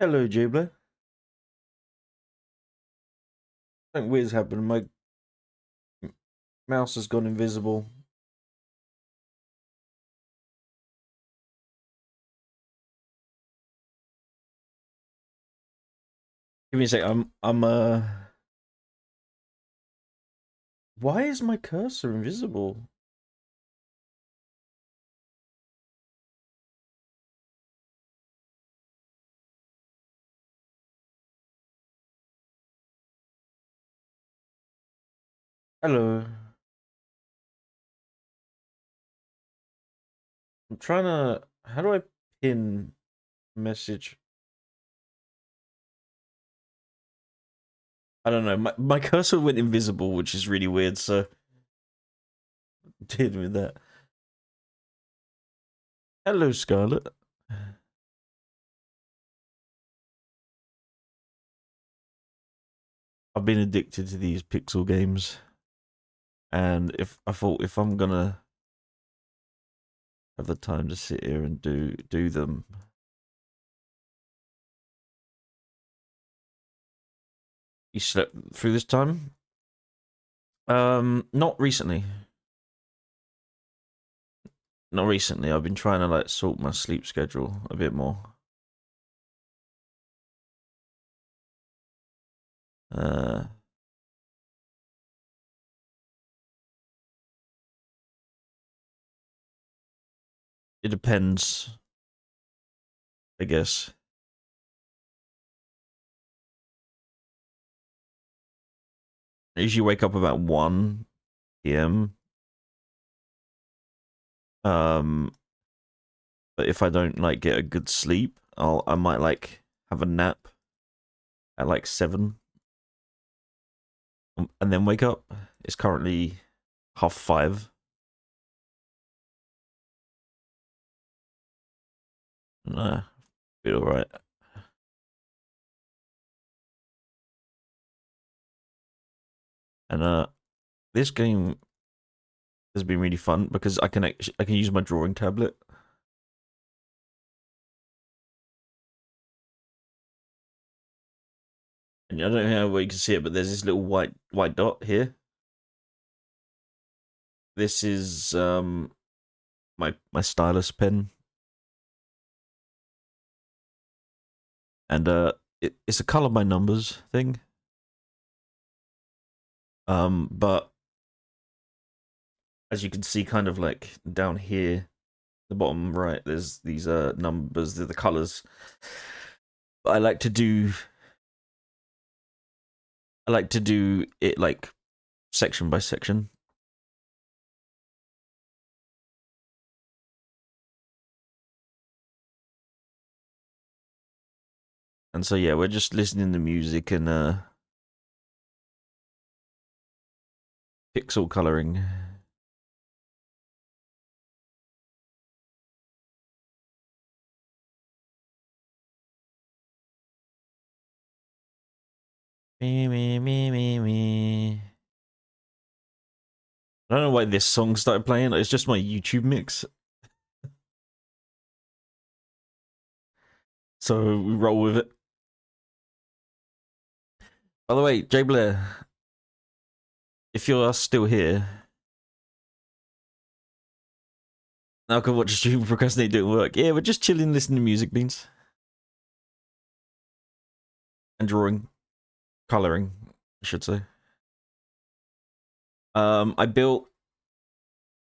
Hello, Jabler. Something weird's happened. My mouse has gone invisible. Give me a sec. Why is my cursor invisible? Hello. I'm trying to. How do I pin message? I don't know. My cursor went invisible, which is really weird. So dealing with that. Hello, Scarlet. I've been addicted to these pixel games, and if I'm gonna have the time to sit here and do them. You slept through this time? Not recently. Not recently. I've been trying to like sort my sleep schedule a bit more. Uh, it depends, I guess. I usually wake up about 1 p.m. But if I don't like get a good sleep, I might like have a nap at like 7, and then wake up. It's currently 5:30. Nah, feel alright. And this game has been really fun because I can use my drawing tablet. And I don't know where you can see it, but there's this little white dot here. This is my stylus pen, and it's a color by numbers thing. But as you can see, kind of like down here, the bottom right, there's these numbers, they're the colors. But I like to do it like section by section. And so yeah, we're just listening to music and pixel coloring. Me. I don't know why this song started playing. It's just my YouTube mix. So we roll with it. By the way, Jay Blair, if you're still here, now I can watch a stream procrastinate doing work. Yeah, we're just chilling, listening to music, Beans. And drawing. Colouring, I should say. I built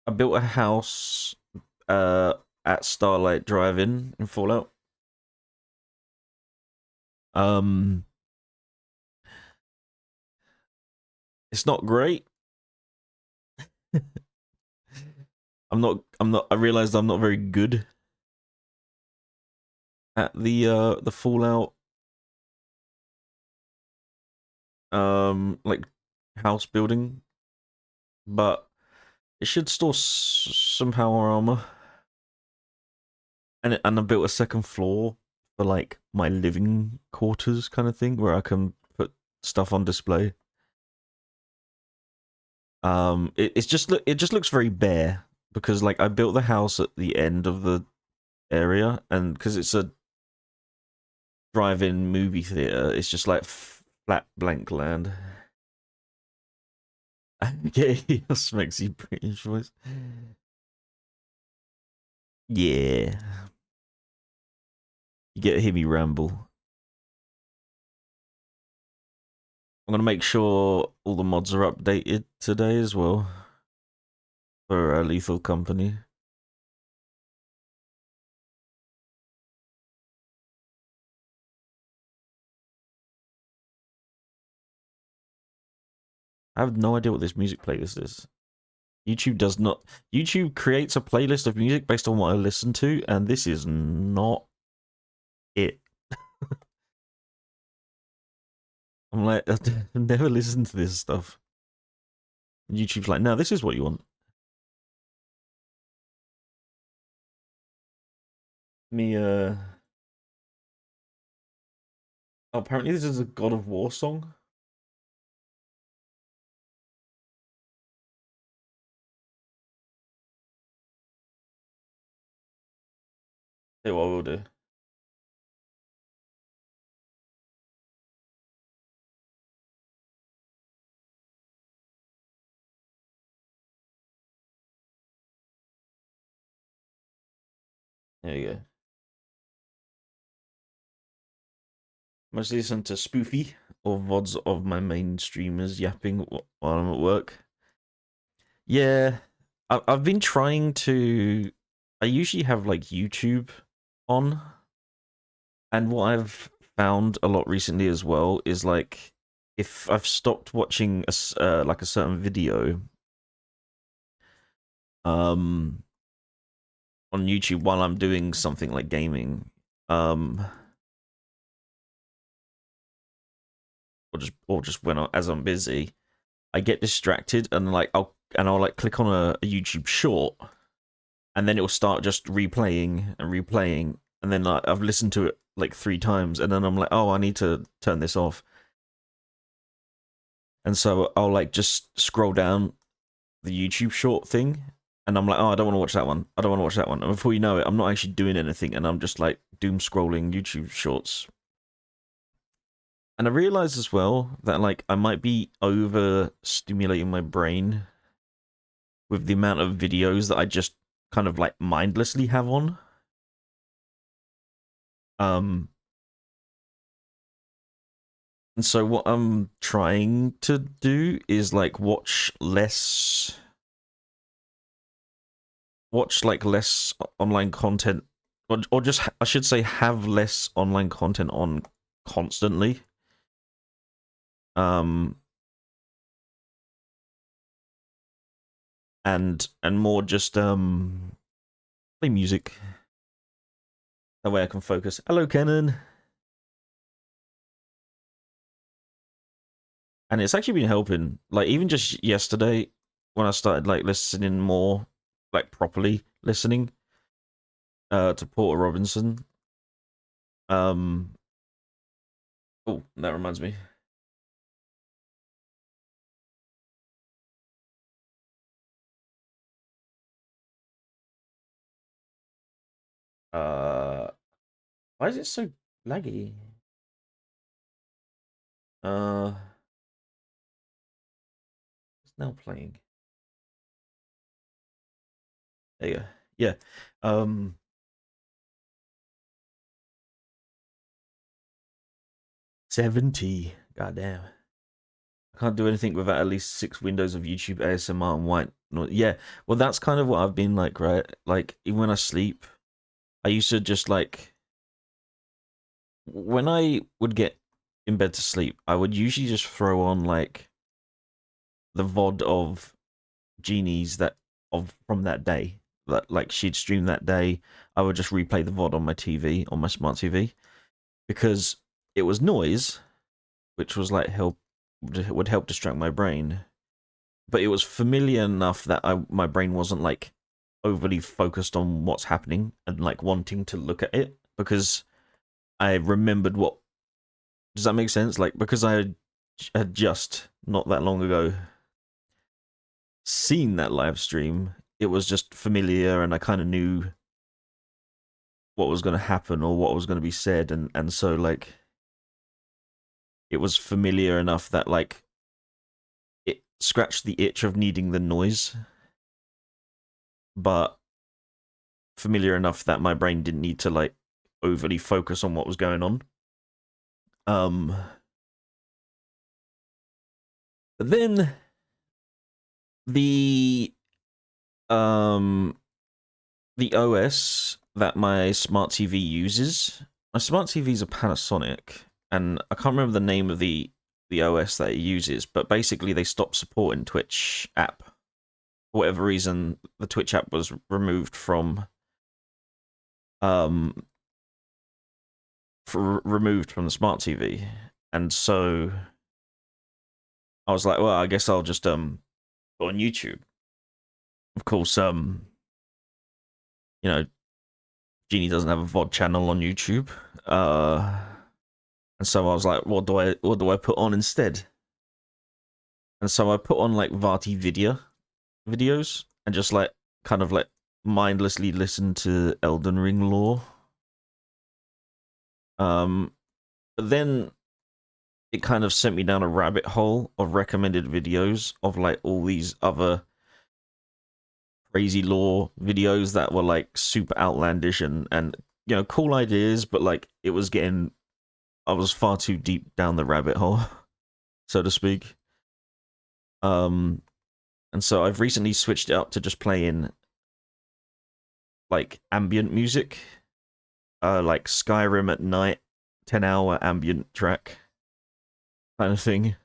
a house at Starlight Drive-In in Fallout. Um, it's not great. I realized I'm not very good at the Fallout like house building, but it should store some power armor. And I built a second floor for like my living quarters kind of thing where I can put stuff on display. It just looks very bare because like I built the house at the end of the area, and because it's a drive-in movie theater, it's just like flat blank land. Okay, your Smexy British voice. Yeah, you get to hear me ramble. I'm gonna make sure all the mods are updated today as well for Lethal Company. I have no idea what this music playlist is. YouTube does not. YouTube creates a playlist of music based on what I listen to, and this is not it. I'm like, I've never listened to this stuff. YouTube's like, no, this is what you want. Me, oh, apparently this is a God of War song. Hey, what we'll do. There you go. Mostly listen to Spoofy or VODs of my main streamers yapping while I'm at work. Yeah, I've been trying to. I usually have like YouTube on, and what I've found a lot recently as well is like if I've stopped watching like a certain video um on YouTube while I'm doing something like gaming or just when as I'm busy, I get distracted and like I'll like click on a YouTube short, and then it'll start just replaying and replaying, and then like, I've listened to it like 3 times, and then I'm like, oh, I need to turn this off, and so I'll like just scroll down the YouTube short thing, and I'm like, oh, I don't want to watch that one. I don't want to watch that one. And before you know it, I'm not actually doing anything, and I'm just like doom scrolling YouTube shorts. And I realized as well that like I might be over stimulating my brain with the amount of videos that I just kind of like mindlessly have on. And so what I'm trying to do is like watch like less online content, or just I should say have less online content on constantly. And more just play music. That way I can focus. Hello, Kenan. And it's actually been helping. Like even just yesterday, when I started like listening more, like properly listening, to Porter Robinson. Oh, that reminds me. Why is it so laggy? It's now playing. There you go. Yeah. 70. Goddamn. I can't do anything without at least 6 windows of YouTube ASMR and white Yeah, well, that's kind of what I've been like, right? Like, even when I sleep, I used to just like, when I would get in bed to sleep, I would usually just throw on like the VOD of Genies that of from that day. That like she'd stream that day. I would just replay the VOD on my TV, on my smart TV, because it was noise, which was like help would help distract my brain. But it was familiar enough that my brain wasn't like overly focused on what's happening and like wanting to look at it because I remembered what. Does that make sense? Like because I had just not that long ago seen that live stream, it was just familiar and I kind of knew what was going to happen or what was going to be said, and so like it was familiar enough that like it scratched the itch of needing the noise, but familiar enough that my brain didn't need to like overly focus on what was going on. Um, but then the um the OS that my smart TV uses. My smart TV is a Panasonic, and I can't remember the name of the OS that it uses, but basically they stopped supporting Twitch app. For whatever reason, the Twitch app was removed from um removed from the smart TV, and so I was like, well, I guess I'll just go on YouTube. Of course, you know, Genie doesn't have a VOD channel on YouTube. And so I was like, what do I put on instead? And so I put on like videos and just like kind of like mindlessly listen to Elden Ring lore. But then it kind of sent me down a rabbit hole of recommended videos of like all these other crazy lore videos that were like super outlandish and cool ideas, but like it was getting I was far too deep down the rabbit hole, so to speak. Um, and so I've recently switched it up to just playing like ambient music, like Skyrim at night, 10-hour ambient track kind of thing.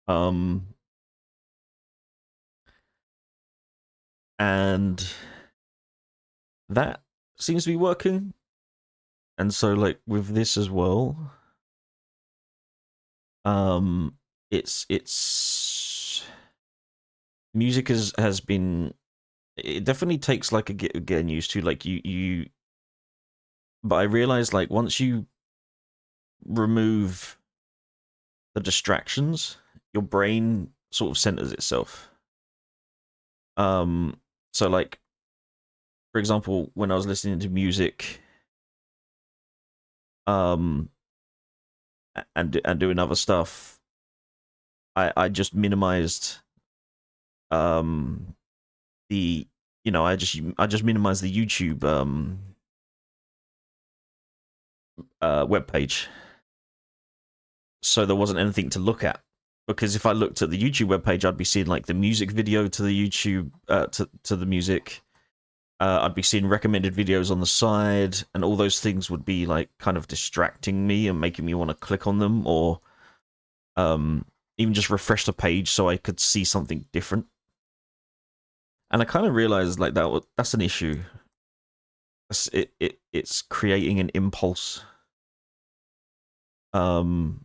Um, and that seems to be working. And so like with this as well, um, it's music has been it definitely takes like getting used to like you but I realized like once you remove the distractions, your brain sort of centers itself. Um, so like for example, when I was listening to music, um, and doing other stuff, I just minimized um the I just minimized the YouTube web page, so there wasn't anything to look at. Because if I looked at the YouTube webpage, I'd be seeing like the music video to the YouTube to the music. I'd be seeing recommended videos on the side, and all those things would be like kind of distracting me and making me want to click on them, or um, even just refresh the page so I could see something different. And I kind of realized like that's an issue. It's creating an impulse. Um,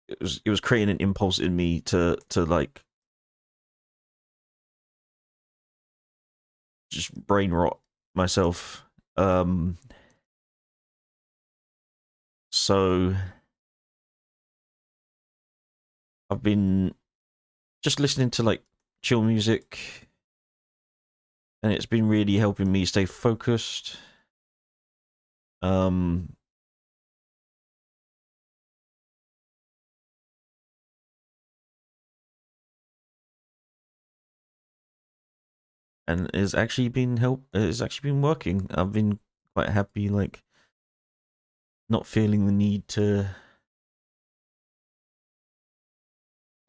it was creating an impulse in me to like just brain rot myself. So I've been just listening to like chill music, and it's been really helping me stay focused. Um, and it's actually been working. I've been quite happy, like not feeling the need to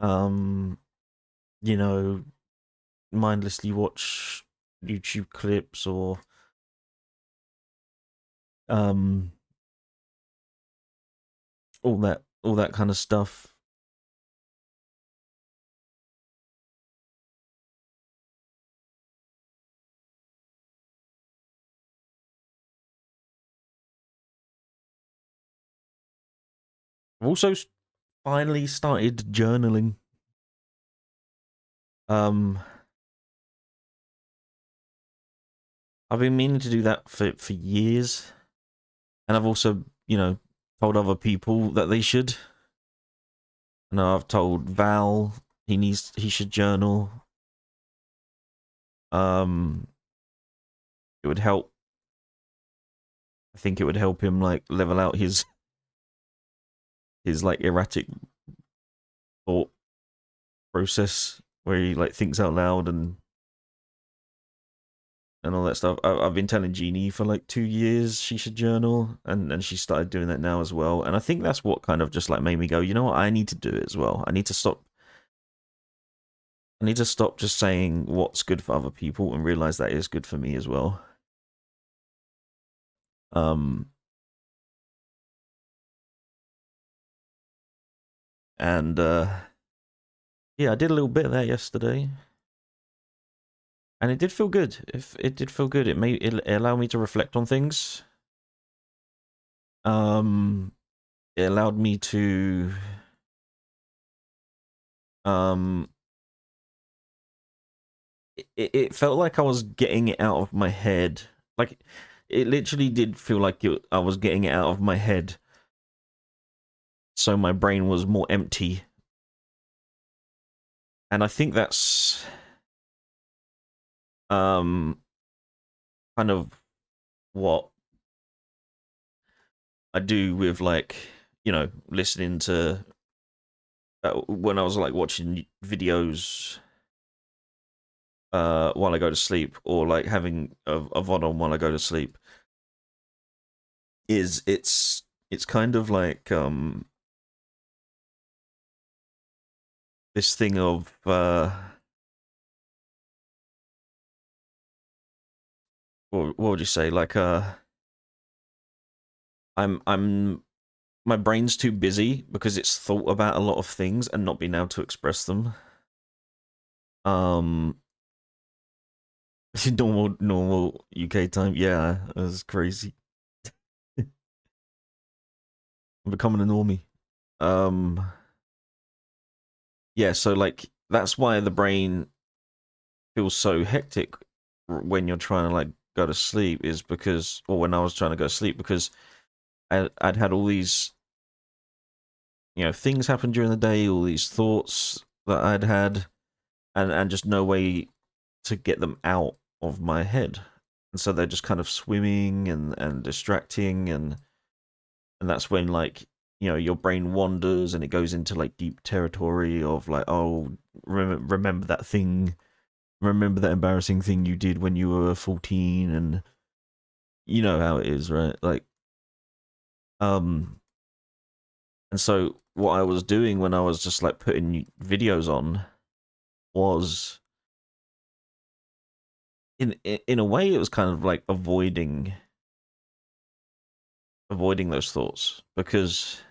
um you know, mindlessly watch YouTube clips or um all that kind of stuff. I've also finally started journaling. Um, I've been meaning to do that for years, and I've also, told other people that they should. And I've told Val he should journal. Um, it would help. I think it would help him like level out his like erratic thought process where he like thinks out loud and all that stuff. I've been telling Jeannie for like 2 years she should journal, and she started doing that now as well. And I think that's what kind of just like made me go, you know what, I need to do it as well. I need to stop. I need to stop just saying what's good for other people and realize that is good for me as well. Um, and yeah, I did a little bit of that yesterday, and it did feel good. If it did feel good, it allowed me to reflect on things. Um, it allowed me to um it felt like I was getting it out of my head. Like it literally did feel like I was getting it out of my head, so my brain was more empty. And I think that's um kind of what I do with like listening to when I was like watching videos while I go to sleep, or like having a VOD on while I go to sleep. Is it's kind of like this thing of what would you say, like I'm my brain's too busy because it's thought about a lot of things and not been able to express them. um normal UK time, yeah, that's crazy. I'm becoming a normie. um yeah, so like that's why the brain feels so hectic when you're trying to like go to sleep, is because, or when I was trying to go to sleep, because I'd had all these things happen during the day, all these thoughts that I'd had, and just no way to get them out of my head, and so they're just kind of swimming and distracting, and that's when like your brain wanders and it goes into like deep territory of like, oh, remember that thing, remember that embarrassing thing you did when you were 14, and you know how it is, right? Like um and so what I was doing when I was just like putting videos on was, in a way, it was kind of like avoiding those thoughts, because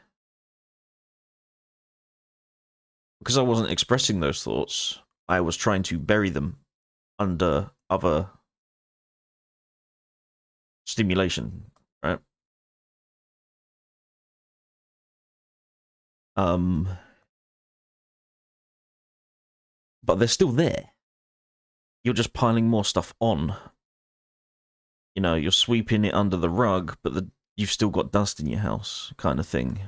I wasn't expressing those thoughts. I was trying to bury them under other stimulation, right? um but they're still there. You're just piling more stuff on. You're sweeping it under the rug, but you've still got dust in your house, kind of thing.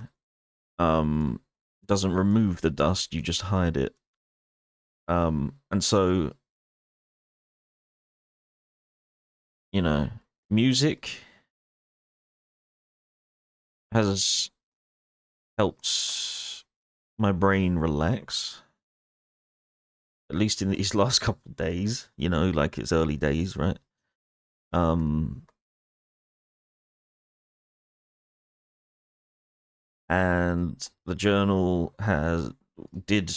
um doesn't remove the dust, you just hide it. And so, you know music has helped my brain relax, at least in these last couple of days. Like it's early days, right? um and the journal did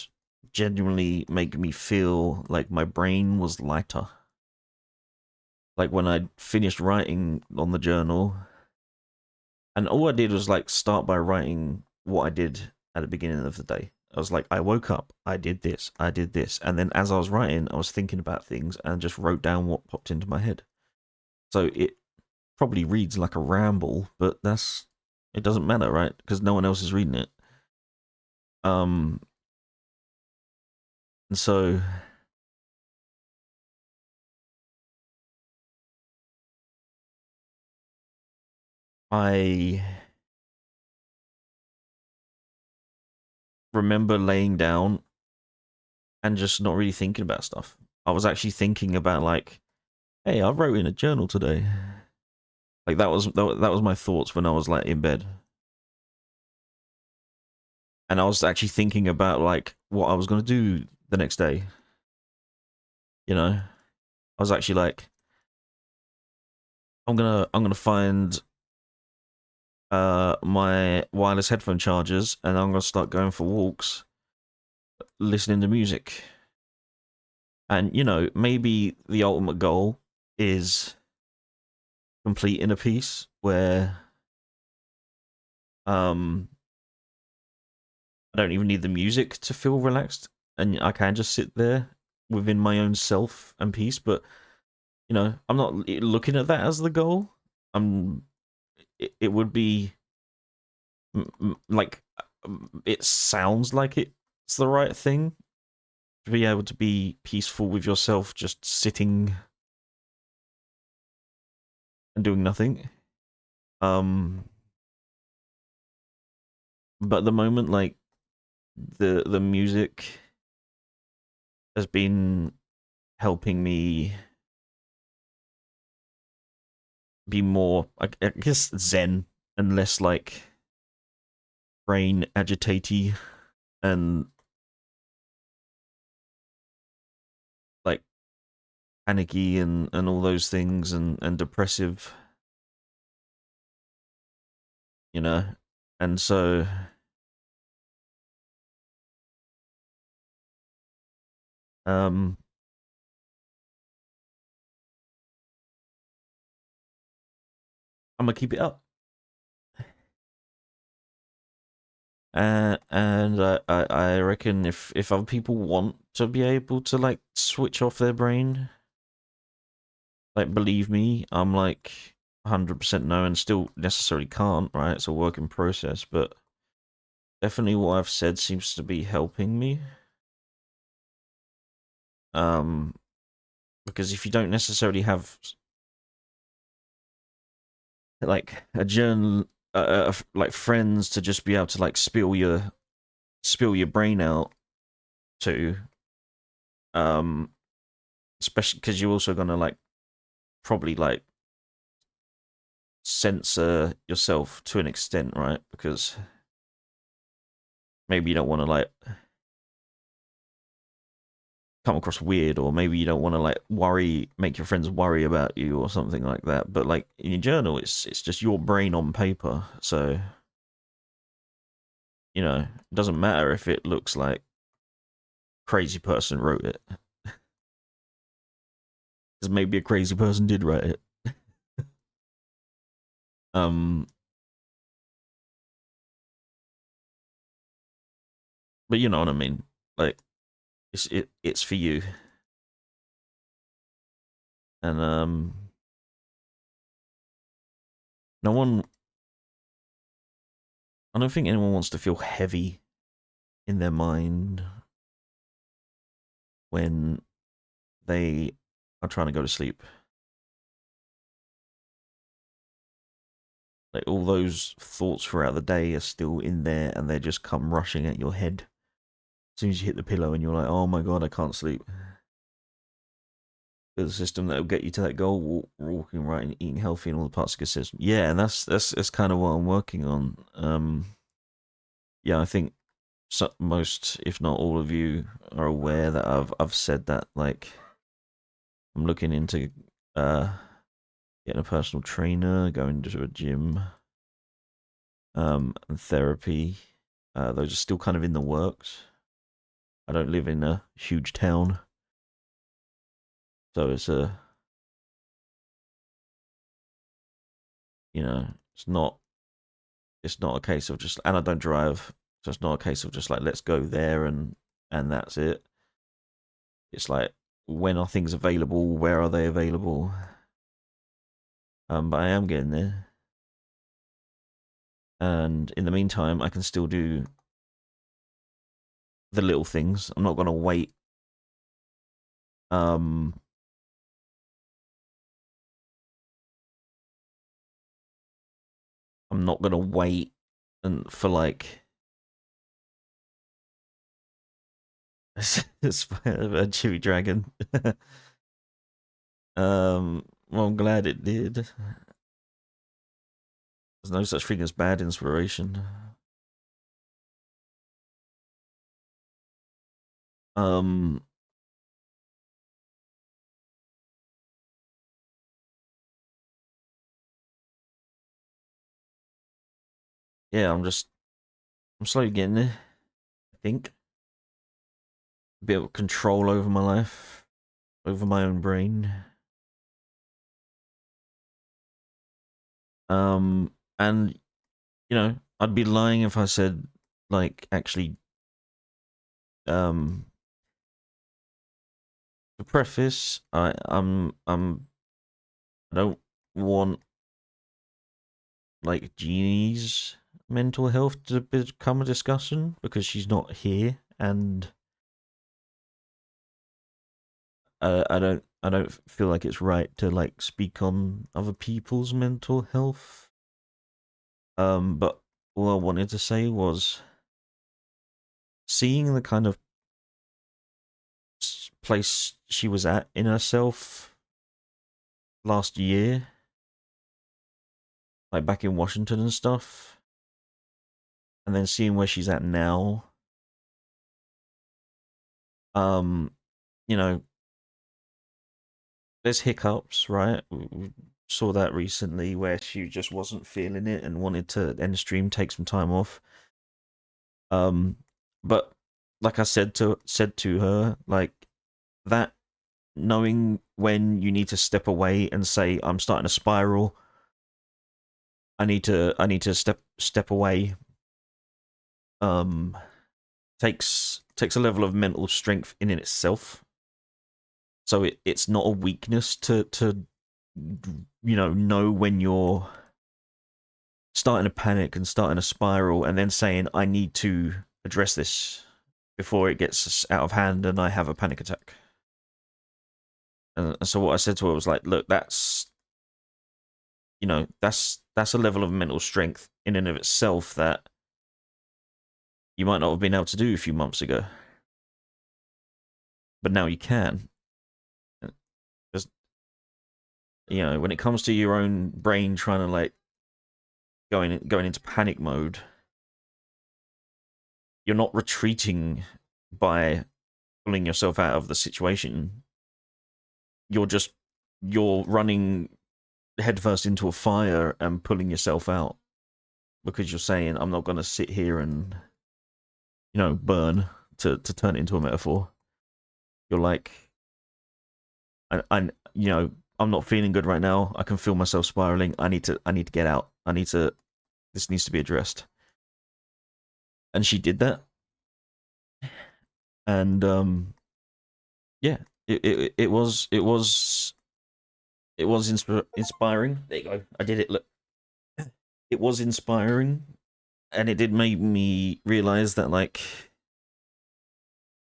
genuinely make me feel like my brain was lighter. Like when I finished writing on the journal, and all I did was like start by writing what I did at the beginning of the day. I was like, I woke up, I did this, and then as I was writing, I was thinking about things and just wrote down what popped into my head. So it probably reads like a ramble, but it doesn't matter, right? Because no one else is reading it. And so I remember laying down and just not really thinking about stuff. I was actually thinking about like, hey, I wrote in a journal today. Like that was my thoughts when I was like in bed. And I was actually thinking about like what I was going to do the next day. You know, I was actually like, I'm gonna find my wireless headphone chargers, and I'm gonna start going for walks, listening to music. And maybe the ultimate goal is completing a piece where um I don't even need the music to feel relaxed, and I can just sit there within my own self and peace. But I'm not looking at that as the goal. I'm. It would be like it sounds like it's the right thing to be able to be peaceful with yourself, just sitting and doing nothing. Um, but at the moment, like the music has been helping me be more, I guess, zen and less like brain agitatey and like panicky and all those things and depressive, you know. And so um I'm gonna keep it up. And I reckon if other people want to be able to like switch off their brain, like believe me, I'm like 100% no, and still necessarily can't, right? It's a work in process, but definitely what I've said seems to be helping me. Um, because if you don't necessarily have like a journal, like friends to just be able to like spill your brain out to, um, especially because you're also gonna like probably like censor yourself to an extent, right? Because maybe you don't want to like come across weird, or maybe you don't want to like make your friends worry about you or something like that. But like in your journal, it's just your brain on paper, so it doesn't matter if it looks like crazy person wrote it, because maybe a crazy person did write it. um, but you know what I mean. Like it's for you, and no one. I don't think anyone wants to feel heavy in their mind when they are trying to go to sleep. Like all those thoughts throughout the day are still in there, and they just come rushing at your head as soon as you hit the pillow, and you're like, "Oh my god, I can't sleep." There's a system that will get you to that goal, walking right and eating healthy, and all the parts of the system. Yeah, and that's kind of what I'm working on. Yeah, I think most, if not all of you, are aware that I've said that like I'm looking into getting a personal trainer, going to a gym, and therapy. Those are still kind of in the works. I don't live in a huge town, so it's a, it's not a case of just, and I don't drive, so it's not a case of just like let's go there and that's it. It's like, when are things available? Where are they available? But I am getting there, and in the meantime, I can still do the little things. I'm not gonna wait. Um, I'm not gonna wait and for like a chewy dragon. Well, I'm glad it did. There's no such thing as bad inspiration. Um, yeah, I'm slowly getting there. I think a bit of control over my life, over my own brain. And I'd be lying if I said, like, actually, um, to preface, I don't want like Jeannie's mental health to become a discussion because she's not here, and I don't feel like it's right to like speak on other people's mental health. But all I wanted to say was seeing the kind of place she was at in herself last year, like back in Washington and stuff, and then seeing where she's at now. Um, you know, there's hiccups, right? We saw that recently where she just wasn't feeling it and wanted to end stream, take some time off. But like I said to her, like, that, knowing when you need to step away and say I'm starting to spiral, I need to step away. Um, takes a level of mental strength in itself. So it's not a weakness to know when you're starting to panic and starting to spiral, and then saying I need to address this before it gets out of hand and I have a panic attack. And so what I said to her was like, look, that's a level of mental strength in and of itself that you might not have been able to do a few months ago, but now you can. Just, when it comes to your own brain trying to like going into panic mode, you're not retreating by pulling yourself out of the situation. You're running headfirst into a fire and pulling yourself out because you're saying I'm not going to sit here and burn, to turn it into a metaphor. You're like, I'm not feeling good right now. I can feel myself spiraling. I need to get out. This needs to be addressed. And she did that. And yeah, it was inspiring. There you go. I did it. Look, it was inspiring, and it did make me realize that, like,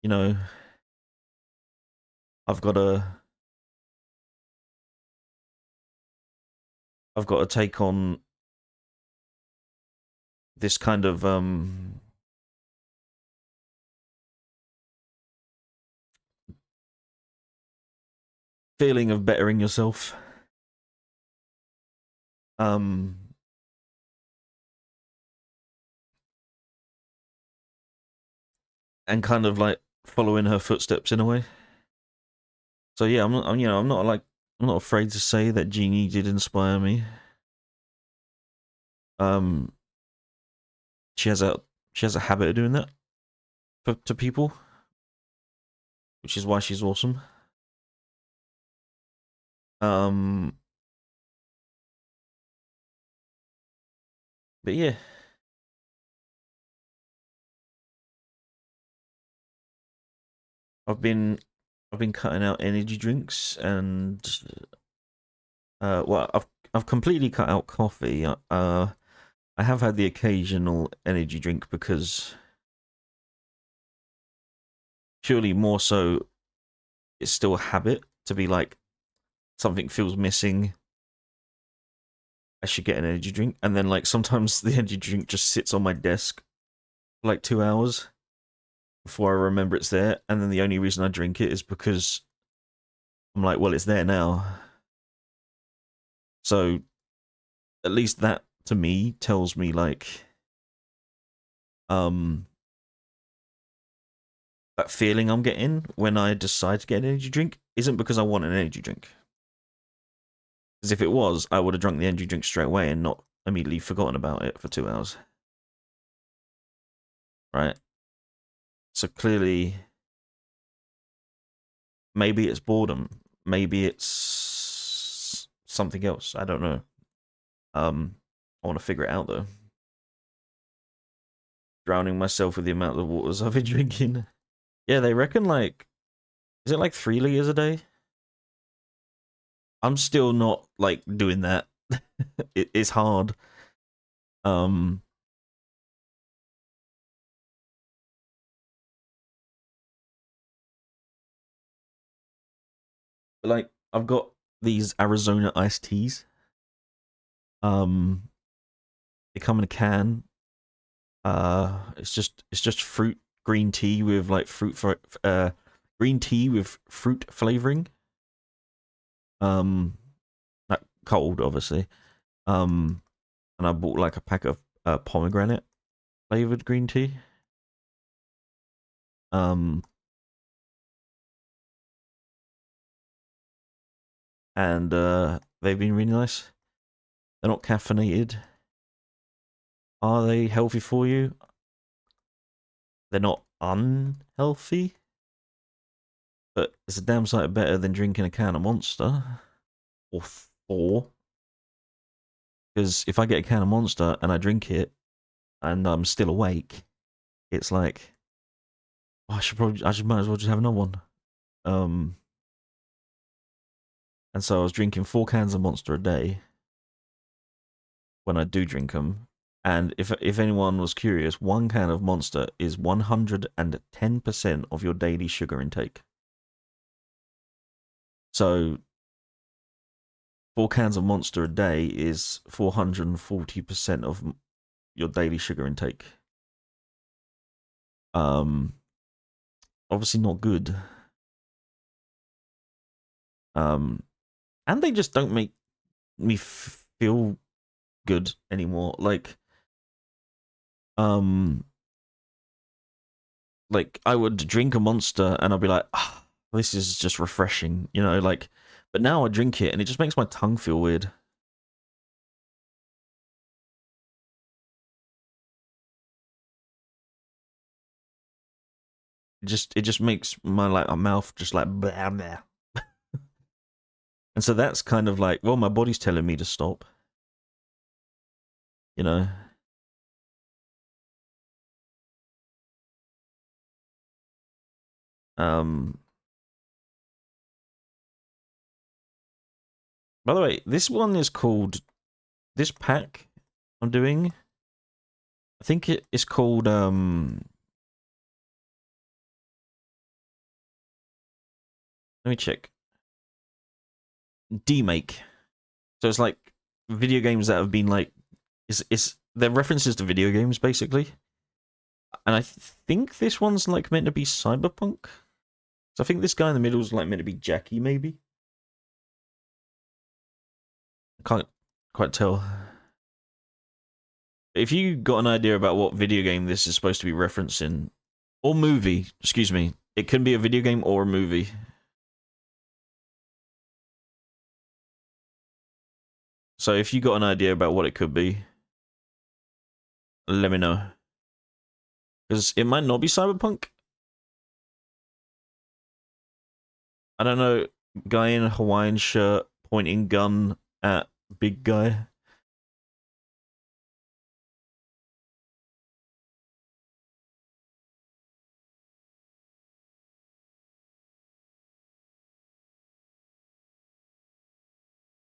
I've got to take on this kind of feeling of bettering yourself. And kind of like following her footsteps in a way. So yeah, I'm not afraid to say that Jeannie did inspire me. Um, she has a habit of doing that to people. which is why she's awesome. But yeah, I've been cutting out energy drinks and well, I've completely cut out coffee. I have had the occasional energy drink because purely more so it's still a habit to be like something feels missing. I should get an energy drink, and then like sometimes the energy drink just sits on my desk for like 2 hours before I remember it's there, and then the only reason I drink it is because I'm like, well, it's there now. So at least that to me tells me like um that feeling I'm getting when I decide to get an energy drink isn't because I want an energy drink. Because if it was, I would have drunk the energy drink straight away and not immediately forgotten about it for 2 hours. Right? So clearly, maybe it's boredom. Maybe it's something else. I don't know. I want to figure it out though. Drowning myself with the amount of waters I've been drinking. Yeah, they reckon like, is it like 3 liters a day? I'm still not like doing that. It's hard. Um, like I've got these Arizona iced teas. Um, they come in a can. It's just fruit green tea with like green tea with fruit flavoring. Um, Not cold, obviously. Um, and I bought like a pack of pomegranate flavored green tea. Um, and they've been really nice. They're not caffeinated. Are they healthy for you? They're not unhealthy, but it's a damn sight better than drinking a can of Monster or four. Because if I get a can of Monster and I drink it and I'm still awake, it's like, oh, I should might as well just have another one. Um, and so I was drinking 4 cans of Monster a day when I do drink them. And if anyone was curious, 1 can of Monster is 110% of your daily sugar intake. So 4 cans of Monster a day is 440% of your daily sugar intake. Um, Obviously not good. Um, and they just don't make me feel good anymore. Um, like I would drink a Monster and I'd be like, oh, this is just refreshing, you know, like. But now I drink it and it just makes my tongue feel weird. It just makes my like my mouth just like blah, blah. And so that's kind of like, well, my body's telling me to stop, you know. Um, by the way, this one is called this pack I'm doing. I think it is called let me check. Demake. So it's like video games that have been like it's they're references to video games basically. And I think this one's like meant to be cyberpunk. So I think this guy in the middle is like meant to be Jackie, maybe. I can't quite tell. If you got an idea about what video game this is supposed to be referencing, or movie, excuse me, it can be a video game or a movie. So if you got an idea about what it could be, let me know. Because it might not be cyberpunk. I don't know, guy in a Hawaiian shirt pointing gun at big guy.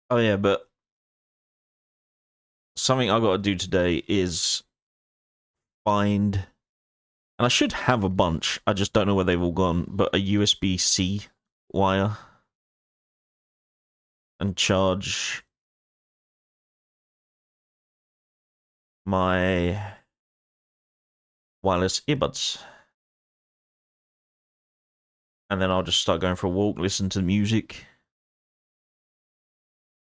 Oh yeah, but something I got to do today is find, and I should have a bunch. I just don't know where they've all gone. But a USB-C wire and charge my wireless earbuds, and then I'll just start going for a walk, listen to music,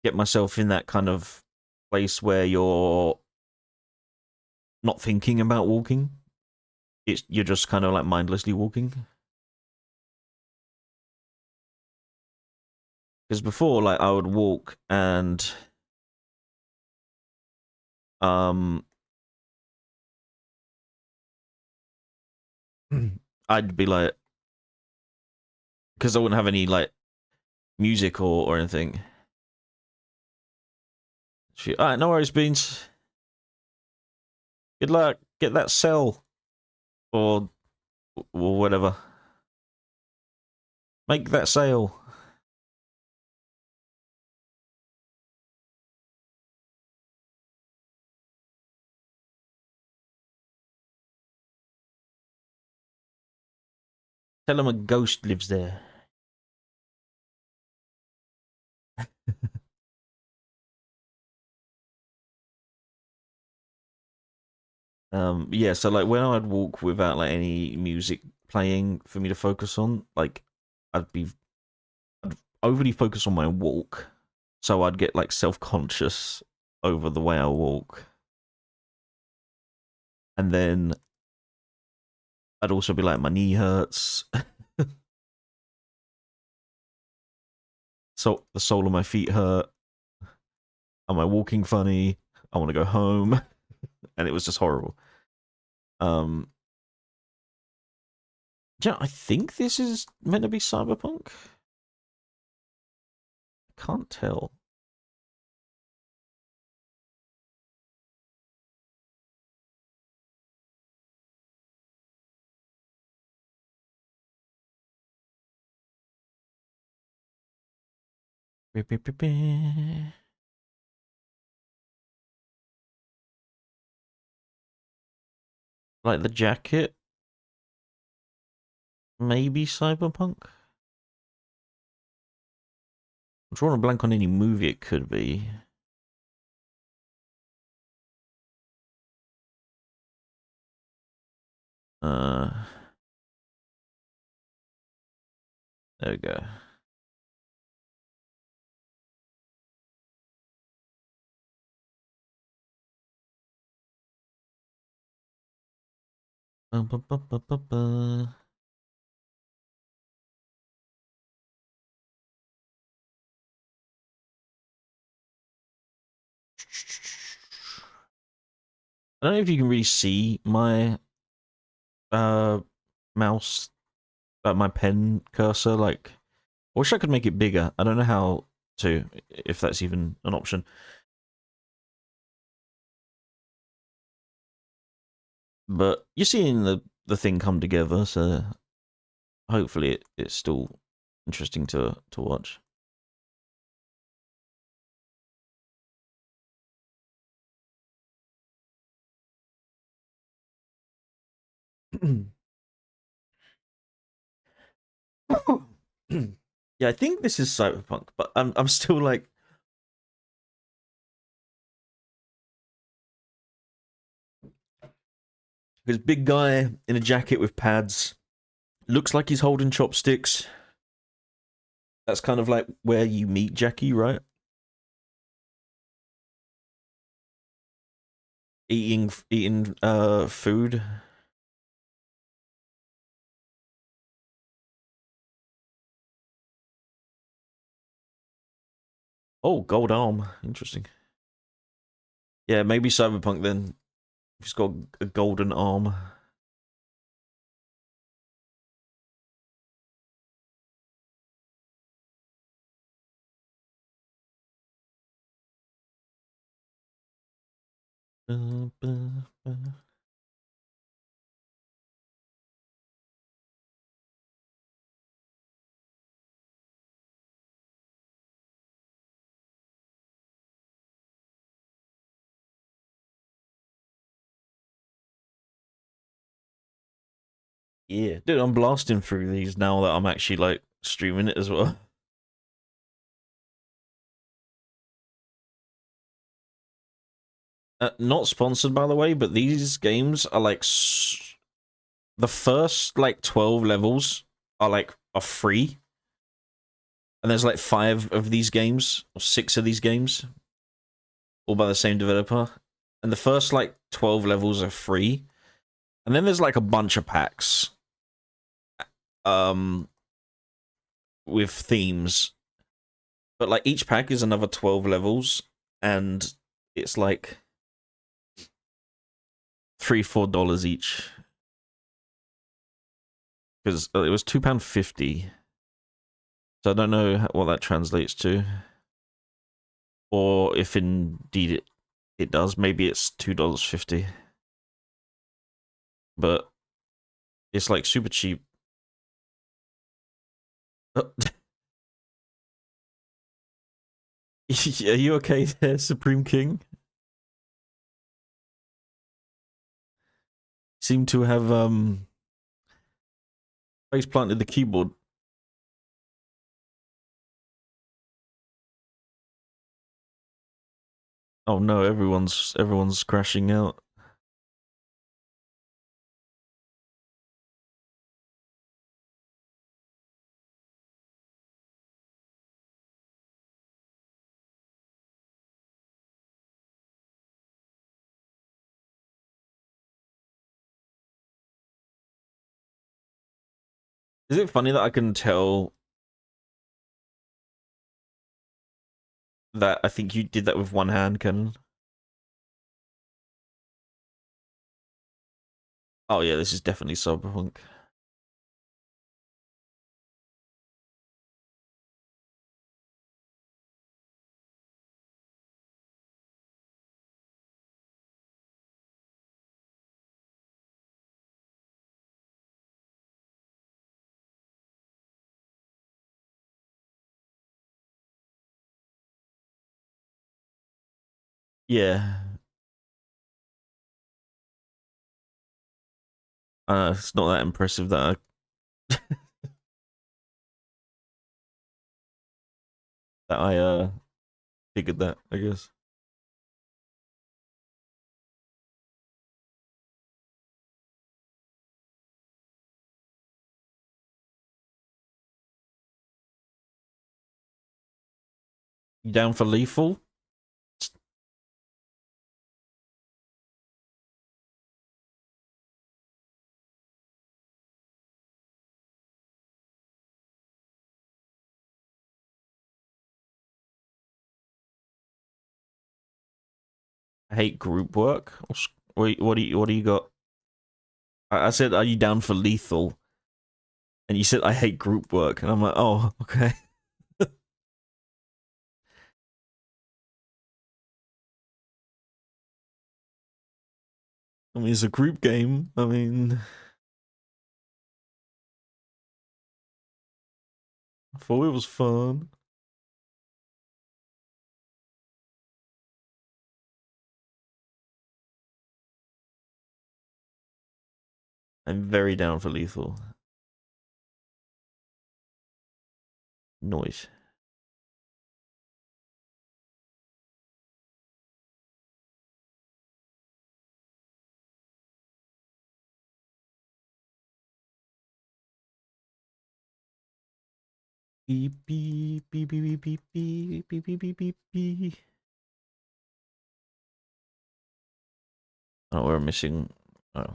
get myself in that kind of place where you're not thinking about walking. You're just kind of like mindlessly walking. Because before, like, I would walk and um I'd be like, because I wouldn't have any like music or anything. All right, no worries, Beans. Good luck. Get that cell or whatever. Make that sale. Tell him a ghost lives there. Yeah, so like when I'd walk without like any music playing for me to focus on, like I'd overly focus on my walk, so I'd get like self-conscious over the way I walk, and then I'd also be like, my knee hurts, so the sole of my feet hurt. Am I walking funny? I want to go home, and it was just horrible. Um, yeah, I think this is meant to be cyberpunk. I can't tell. Like the jacket, maybe cyberpunk. I'm drawing a blank on any movie it could be. Uh, there we go. I don't know if you can really see my uh mouse, my pen cursor. Like, I wish I could make it bigger. I don't know how to, if that's even an option. But you're seeing the thing come together, so hopefully it's still interesting to watch. Yeah, I think this is cyberpunk, but I'm still like, this big guy in a jacket with pads looks like he's holding chopsticks. That's kind of like where you meet Jackie, right? Eating food. Oh, gold arm. Interesting. Yeah, maybe cyberpunk then. He's got a golden arm. Yeah, dude, I'm blasting through these now that I'm actually like streaming it as well. Not sponsored, by the way, but these games are like the first like 12 levels are free, and there's like 5 of these games or 6 of these games, all by the same developer, and the first like 12 levels are free, and then there's like a bunch of packs, um, with themes, but like each pack is another 12 levels, and it's like $3-4 each. Because it was £2.50, so I don't know what that translates to, or if indeed it does. Maybe it's $2.50, but it's like super cheap. Are you okay there, Supreme King? Seem to have face planted the keyboard. Oh no, everyone's crashing out. Is it funny that I can tell that I think you did that with one hand, Ken? Oh yeah, this is definitely Cyberpunk. Yeah, it's not that impressive that I figured that, I guess. You down for Lethal? I hate group work. What do you got? I said, are you down for Lethal? And you said I hate group work, and I'm like, oh, okay. I mean, it's a group game. I mean, I thought it was fun. I'm very down for Lethal. Noise. Beep beep beep beep beep beep beep beep beep beep beep. Oh, we're missing. Oh.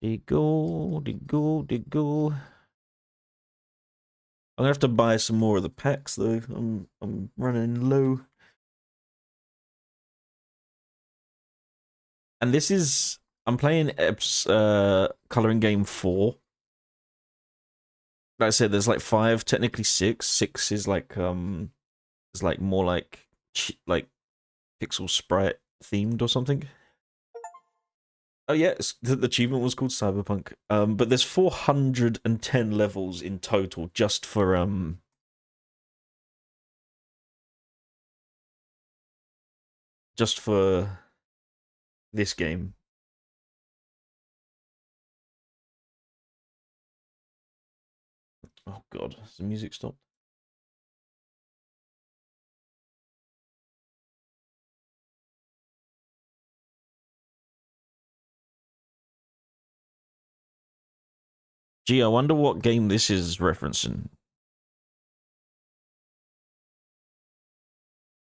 They go, they go, they go. I'm gonna have to buy some more of the packs though. I'm running low. And this is I'm playing Ep's coloring game 4. Like I said, there's like 5, technically 6. 6 is like It's like more like pixel sprite themed or something. Oh yeah, the achievement was called Cyberpunk. But there's 410 levels in total just for this game. Oh god, has the music stopped? Gee, I wonder what game this is referencing.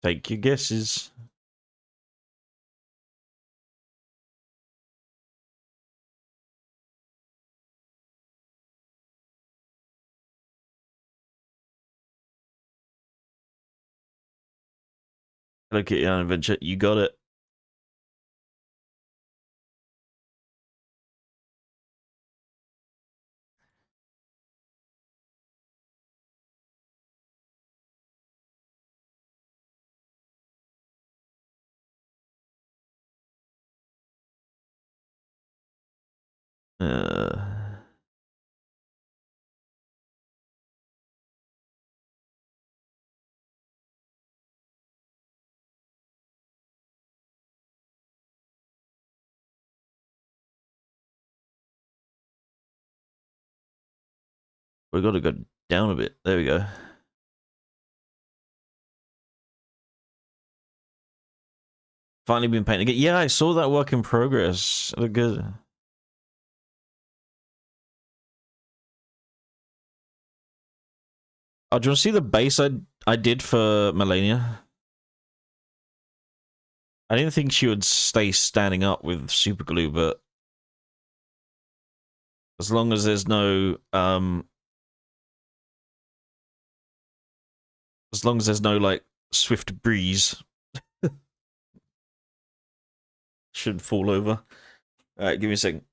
Take your guesses. Hello Kitty Adventure, you got it. Uh, we got to go down a bit. There we go. Finally been painting again. Yeah, I saw that work in progress. Look good. Oh, do you want to see the base I did for Melania? I didn't think she would stay standing up with super glue, but as long as there's no like swift breeze, should fall over. All right, give me a second.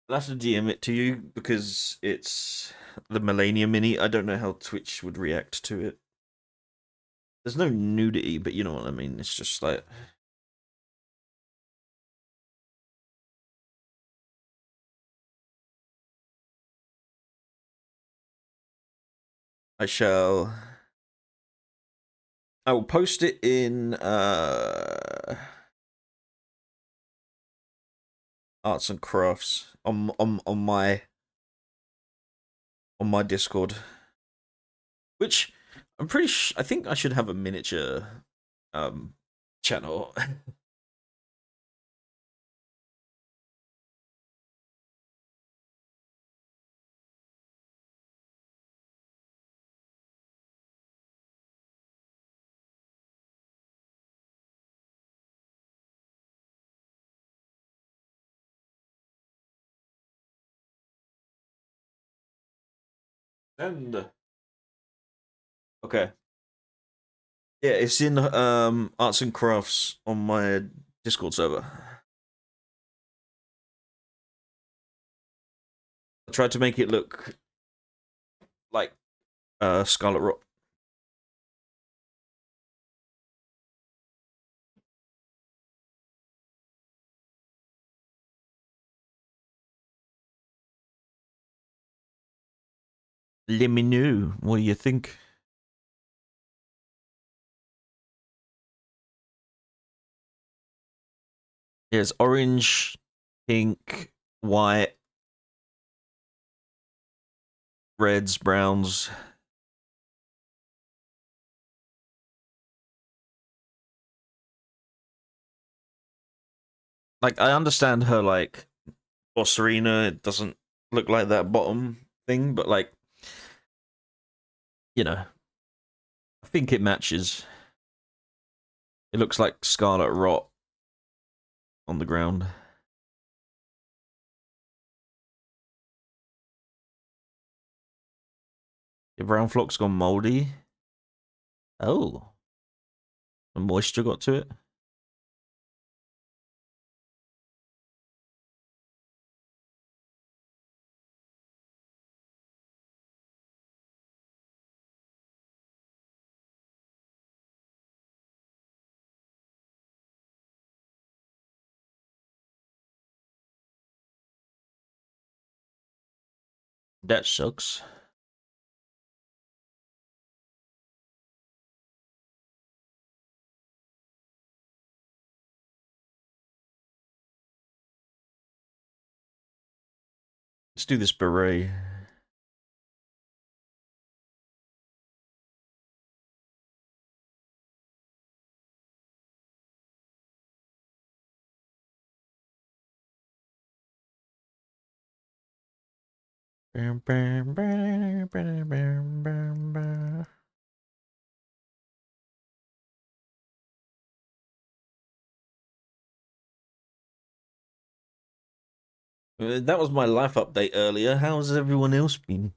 I'll have to DM it to you because it's the Melania Mini. I don't know how Twitch would react to it. There's no nudity, but you know what I mean. It's just like I shall. I will post it in arts and crafts on my Discord, which I'm pretty I think I should have a miniature channel. And okay, yeah, it's in arts and crafts on my Discord server. I tried to make it look like Scarlet Rock. Let me know. What do you think? There's orange, pink, white, reds, browns. Like I understand her like Boss Arena. It doesn't look like that bottom thing, but like you know, I think it matches. It looks like Scarlet Rot on the ground. Your brown flock's gone moldy. Oh, the moisture got to it. That sucks. Let's do this beret. Bam, bam, bam, bam, bam, bam, bam. That was my life update earlier. How's everyone else been?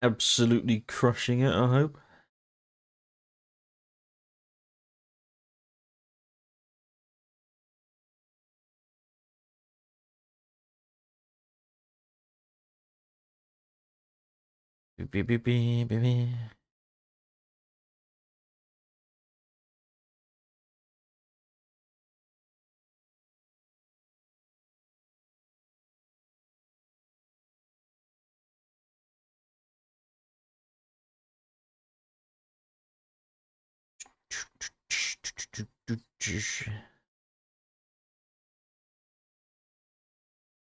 Absolutely crushing it, I hope. Beep, beep, beep, beep, beep.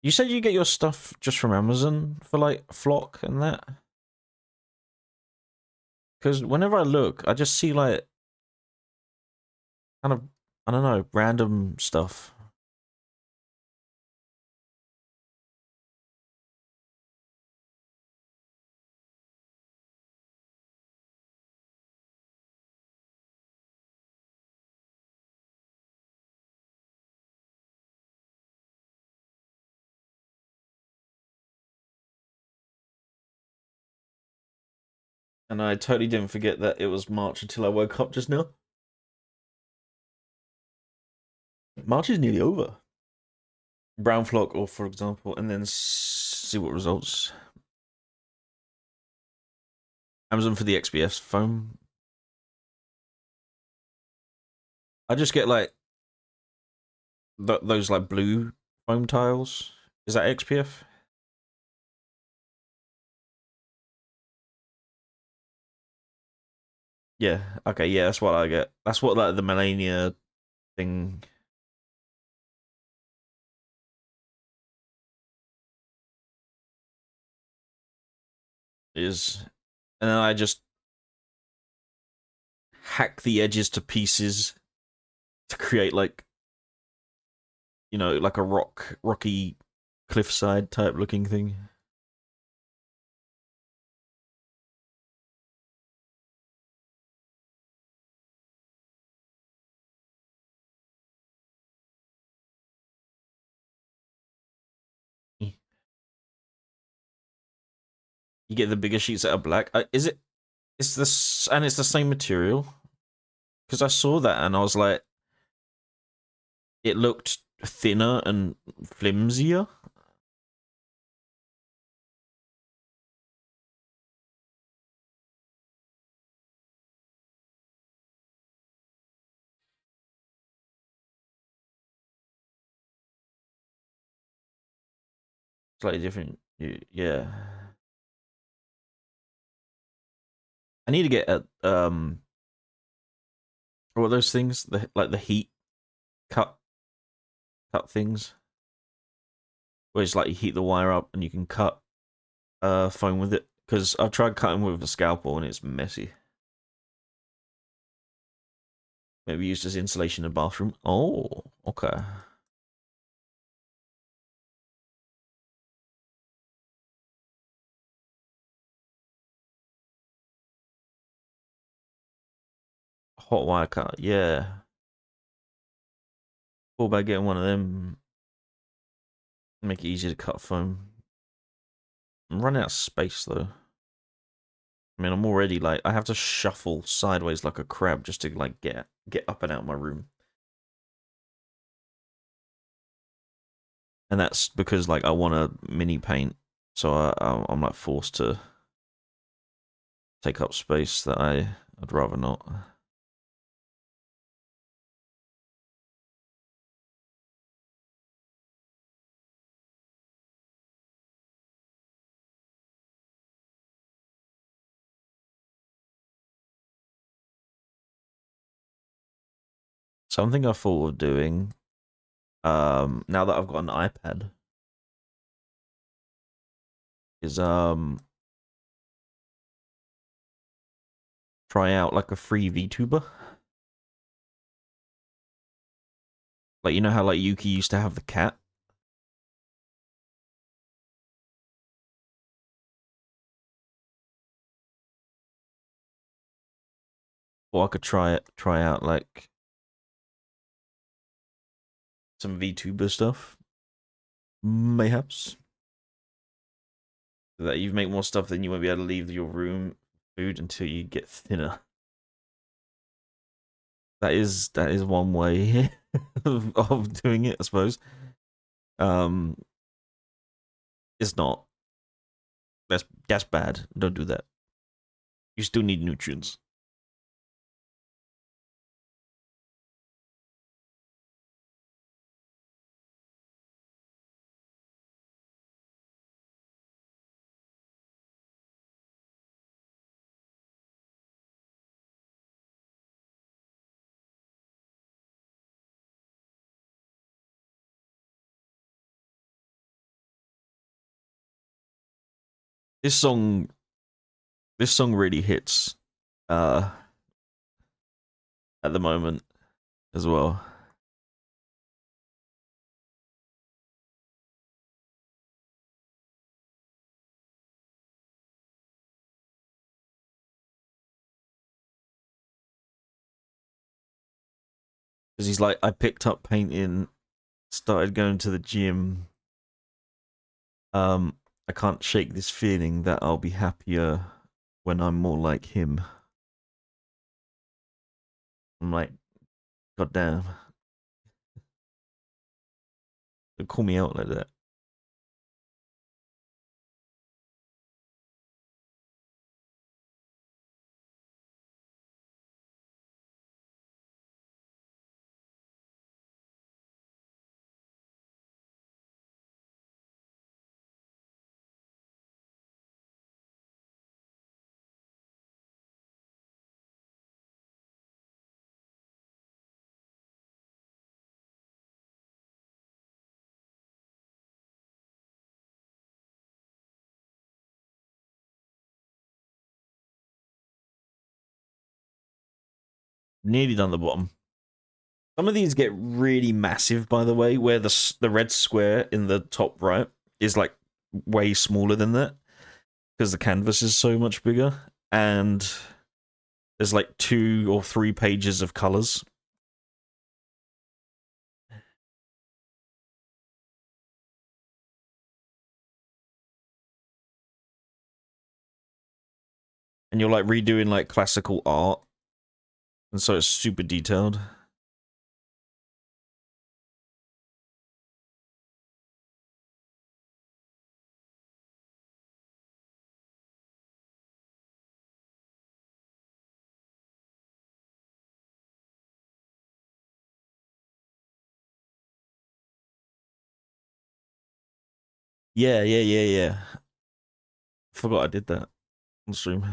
You said you get your stuff just from Amazon for like Flock and that? Because whenever I look, I just see like kind of, I don't know, random stuff. And I totally didn't forget that it was March until I woke up just now. March is nearly over. Brown Flock, or for example, and then see what results. Amazon for the XPS foam. I just get like those like blue foam tiles. Is that XPF? Yeah. Okay. Yeah, that's what I get. That's what like the Melania thing is, and then I just hack the edges to pieces to create like, you know, like a rocky cliffside type looking thing. You get the bigger sheets that are black. Is it? It's this, and it's the same material. Because I saw that and I was like, it looked thinner and flimsier. Slightly different. Yeah. I need to get a what are those things? The like the heat cut things. Where it's like you heat the wire up and you can cut foam with it. Because I've tried cutting with a scalpel and it's messy. Maybe used as insulation in the bathroom. Oh, okay. Hot wire cut, yeah. All about getting one of them. Make it easier to cut foam. I'm running out of space though. I mean, I'm already like I have to shuffle sideways like a crab just to like get up and out of my room, and that's because like I want a mini paint, so I'm like forced to take up space that I'd rather not. Something I thought of doing, now that I've got an iPad, is try out like a free VTuber. Like, you know how like Yuki used to have the cat? Or I could try out like some VTuber stuff. Mayhaps. That you make more stuff, then you won't be able to leave your room food until you get thinner. That is one way of doing it, I suppose. Um, it's not. That's bad. Don't do that. You still need nutrients. This song, this song really hits. Uh, at the moment as well. Because he's like, I picked up painting, started going to the gym. I can't shake this feeling that I'll be happier when I'm more like him. I'm like, God damn. Don't call me out like that. Nearly done the bottom. Some of these get really massive, by the way, where the red square in the top right is like way smaller than that because the canvas is so much bigger, and there's like 2 or 3 pages of colors. And you're like redoing like classical art, and so it's super detailed. Yeah, yeah, yeah, yeah. Forgot I did that on stream.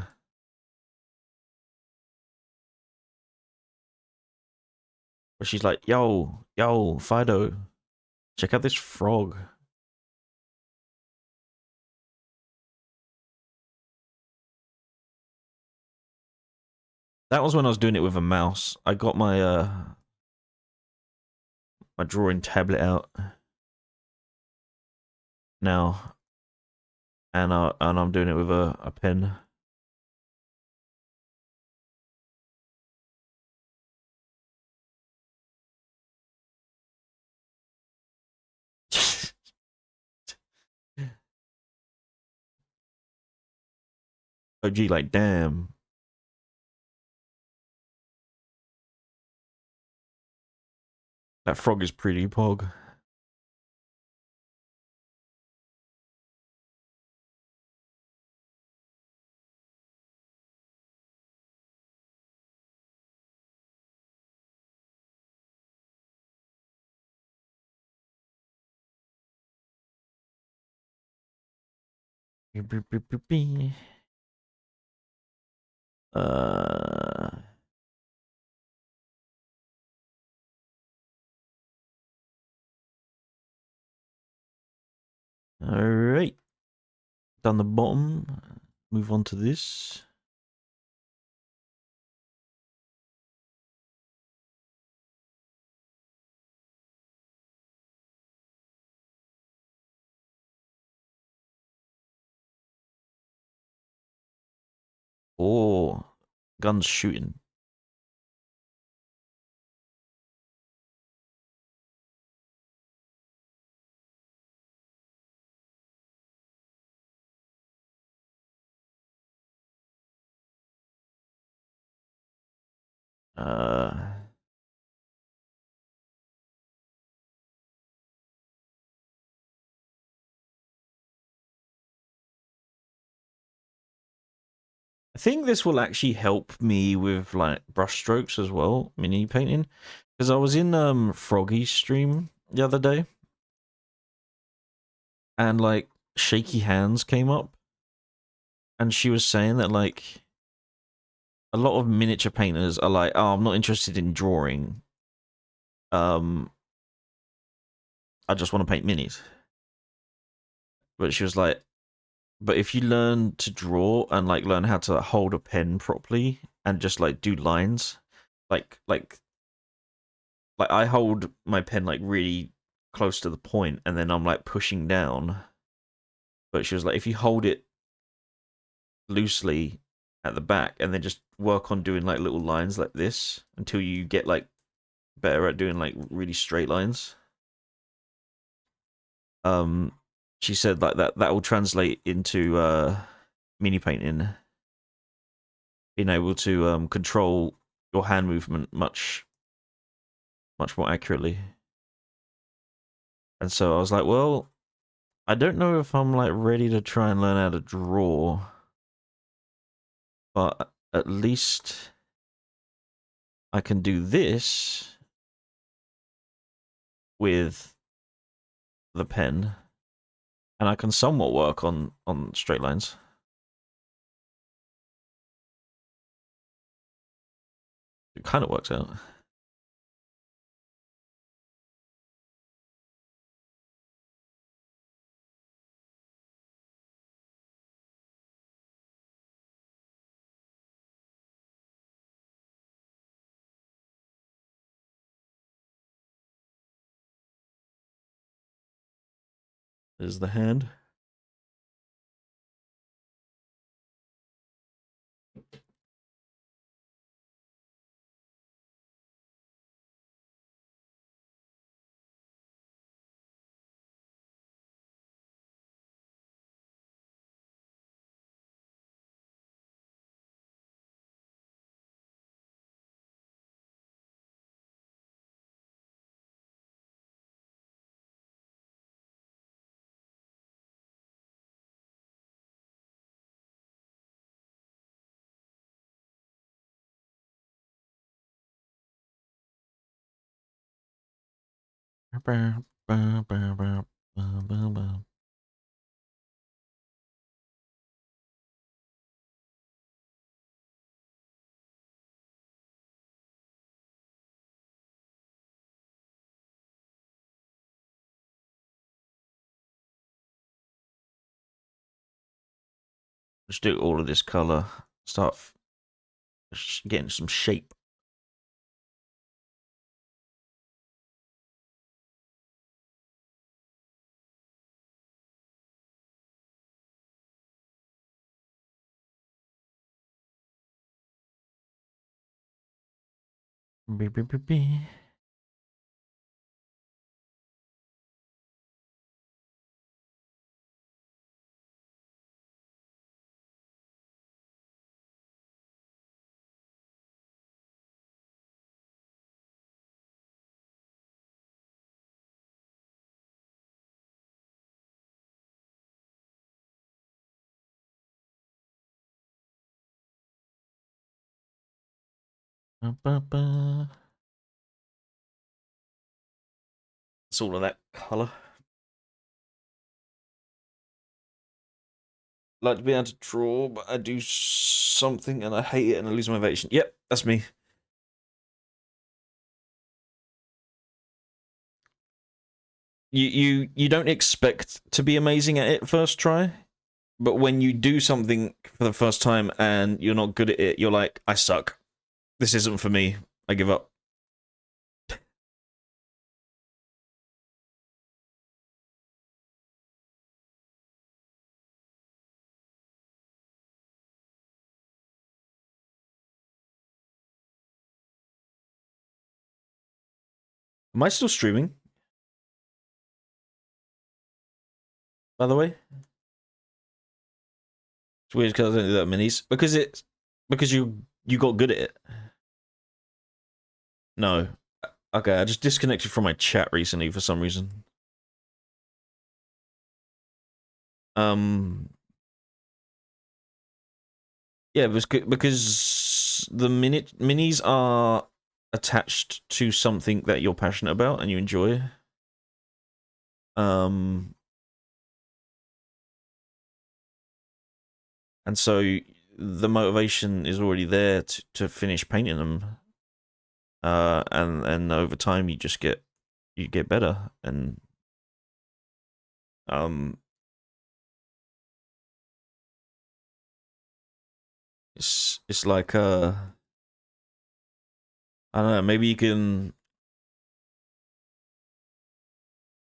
But she's like, "Yo, yo, Fido, check out this frog." That was when I was doing it with a mouse. I got my drawing tablet out now, and I'm doing it with a pen. OG, like, damn, that frog is pretty, Pog. Uh, down the bottom. Move on to this. Oh, guns shooting. I think this will actually help me with like brush strokes as well, mini painting. Because I was in Froggy's stream the other day, and like shaky hands came up, and she was saying that like a lot of miniature painters are like, oh, I'm not interested in drawing. I just want to paint minis. But she was like, but if you learn to draw and like learn how to hold a pen properly and just like do lines, like I hold my pen like really close to the point and then I'm like pushing down. But she was like, if you hold it loosely at the back and then just work on doing like little lines like this until you get like better at doing like really straight lines. Um, she said like that will translate into mini painting, being able to control your hand movement much more accurately. And so I was like, well, I don't know if I'm like ready to try and learn how to draw, but at least I can do this with the pen, and I can somewhat work on straight lines. It kind of works out. There's the hand. Just do all of this color. Start getting some shape. Beep, beep, beep, beep. It's all of that color. Like to be able to draw, but I do something and I hate it and I lose motivation. Yep, that's me. You don't expect to be amazing at it first try, But when you do something for the first time and you're not good at it, you're like, I suck. This isn't for me. I give up. Am I still streaming? By the way, it's weird because I don't do that minis because you got good at it. No, okay, I just disconnected from my chat recently for some reason. Um, yeah, it was good because the minis are attached to something that you're passionate about and you enjoy. Um, and so the motivation is already there to finish painting them. And over time you get better and um it's like I don't know, maybe you can,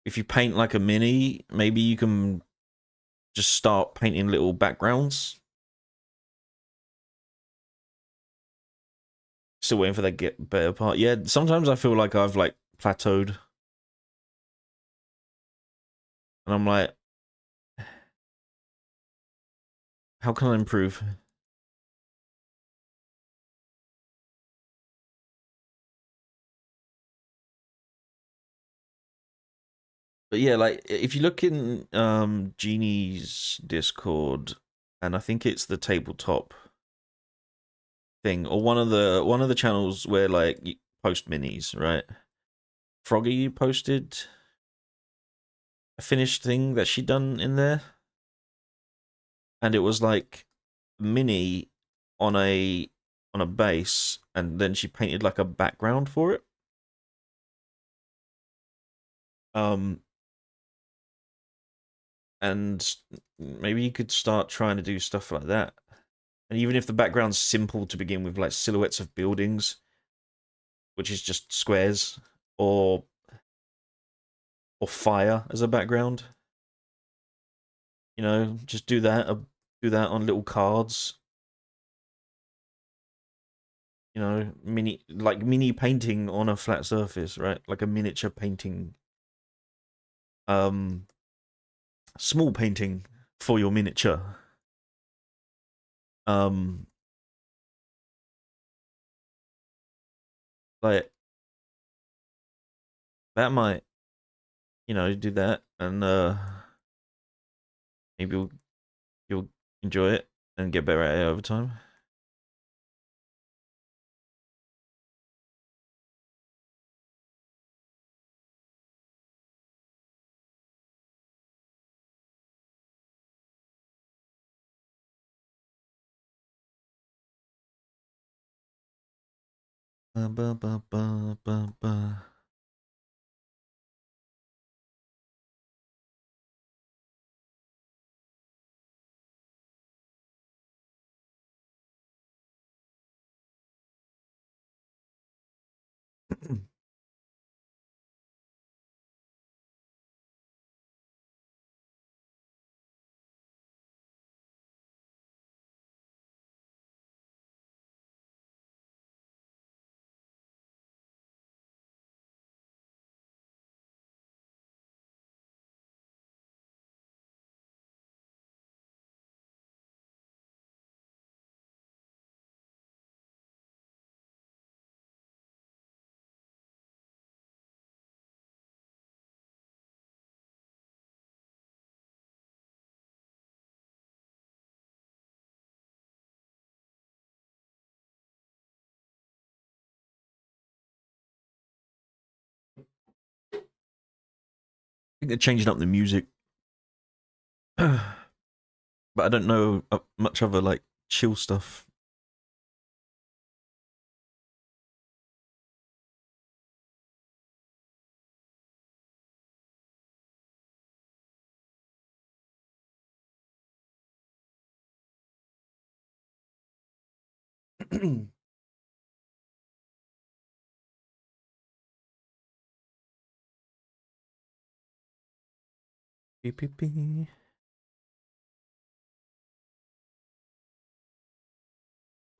if you paint like a mini, maybe you can just start painting little backgrounds. Still waiting for that get better part. Yeah, sometimes I feel like I've like plateaued and I'm like, how can I improve? But yeah, like if you look in Genie's Discord, and I think it's the tabletop thing, or one of the channels where like you post minis, right? Froggy posted a finished thing that she done in there, and it was like mini on a base, and then she painted like a background for it. Um, and maybe you could start trying to do stuff like that. And even if the background's simple to begin with, like silhouettes of buildings, which is just squares, or or fire as a background, you know, just do that on little cards. You know, mini painting on a flat surface, right? Like a miniature painting, um, small painting for your miniature. Um, like that might, you know, do that, and maybe you'll enjoy it and get better at it over time. Ba, ba, ba, ba, ba, ba. think they're changing up the music, but I don't know much other like chill stuff. Beep, beep, beep.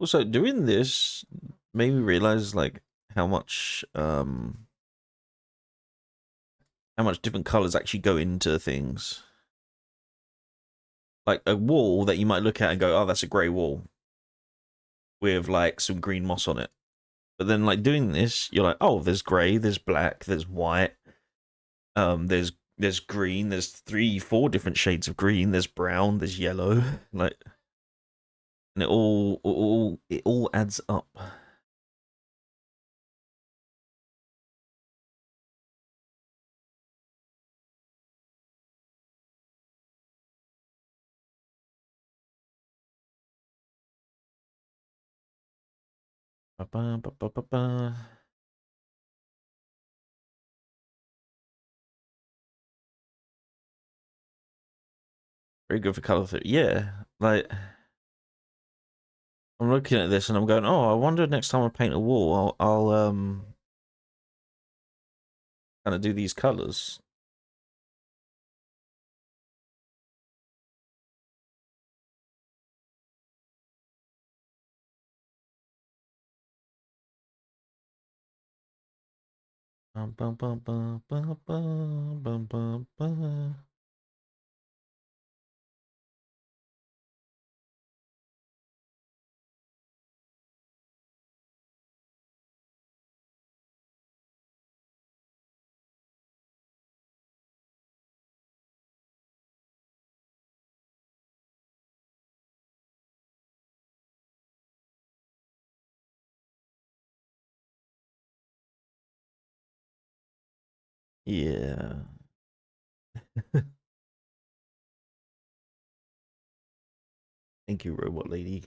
Also, doing this made me realize like how much different colors actually go into things. Like a wall that you might look at and go, "Oh, that's a grey wall with like some green moss on it." But then like doing this, you're like, "Oh, there's grey, there's black, there's white, there's green, there's 3, 4 different shades of green, there's brown, there's yellow." Like, and it all adds up. Ba, ba, ba, ba, ba, ba. Very good for color theory. Yeah, like I'm looking at this and I'm going, oh, I wonder next time I paint a wall, I'll kind of do these colors. Bum, bum, bum, bum, bum, bum, bum, bum, bum. Yeah. Thank you, robot lady.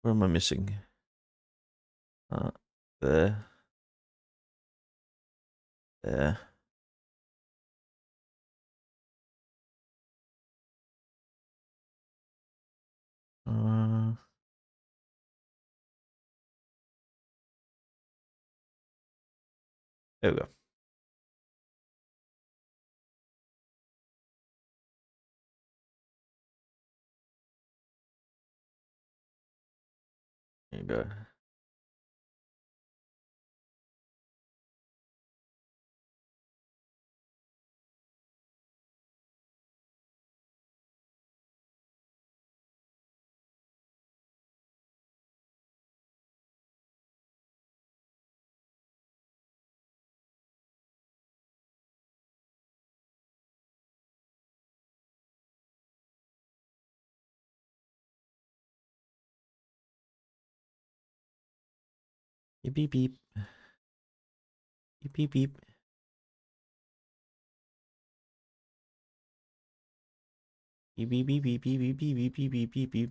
Where am I missing? Uh, there, there. Uh, there we go. There you go. Beep beep beep. Beep beep beep. Beep beep beep beep beep beep beep beep beep beep beep.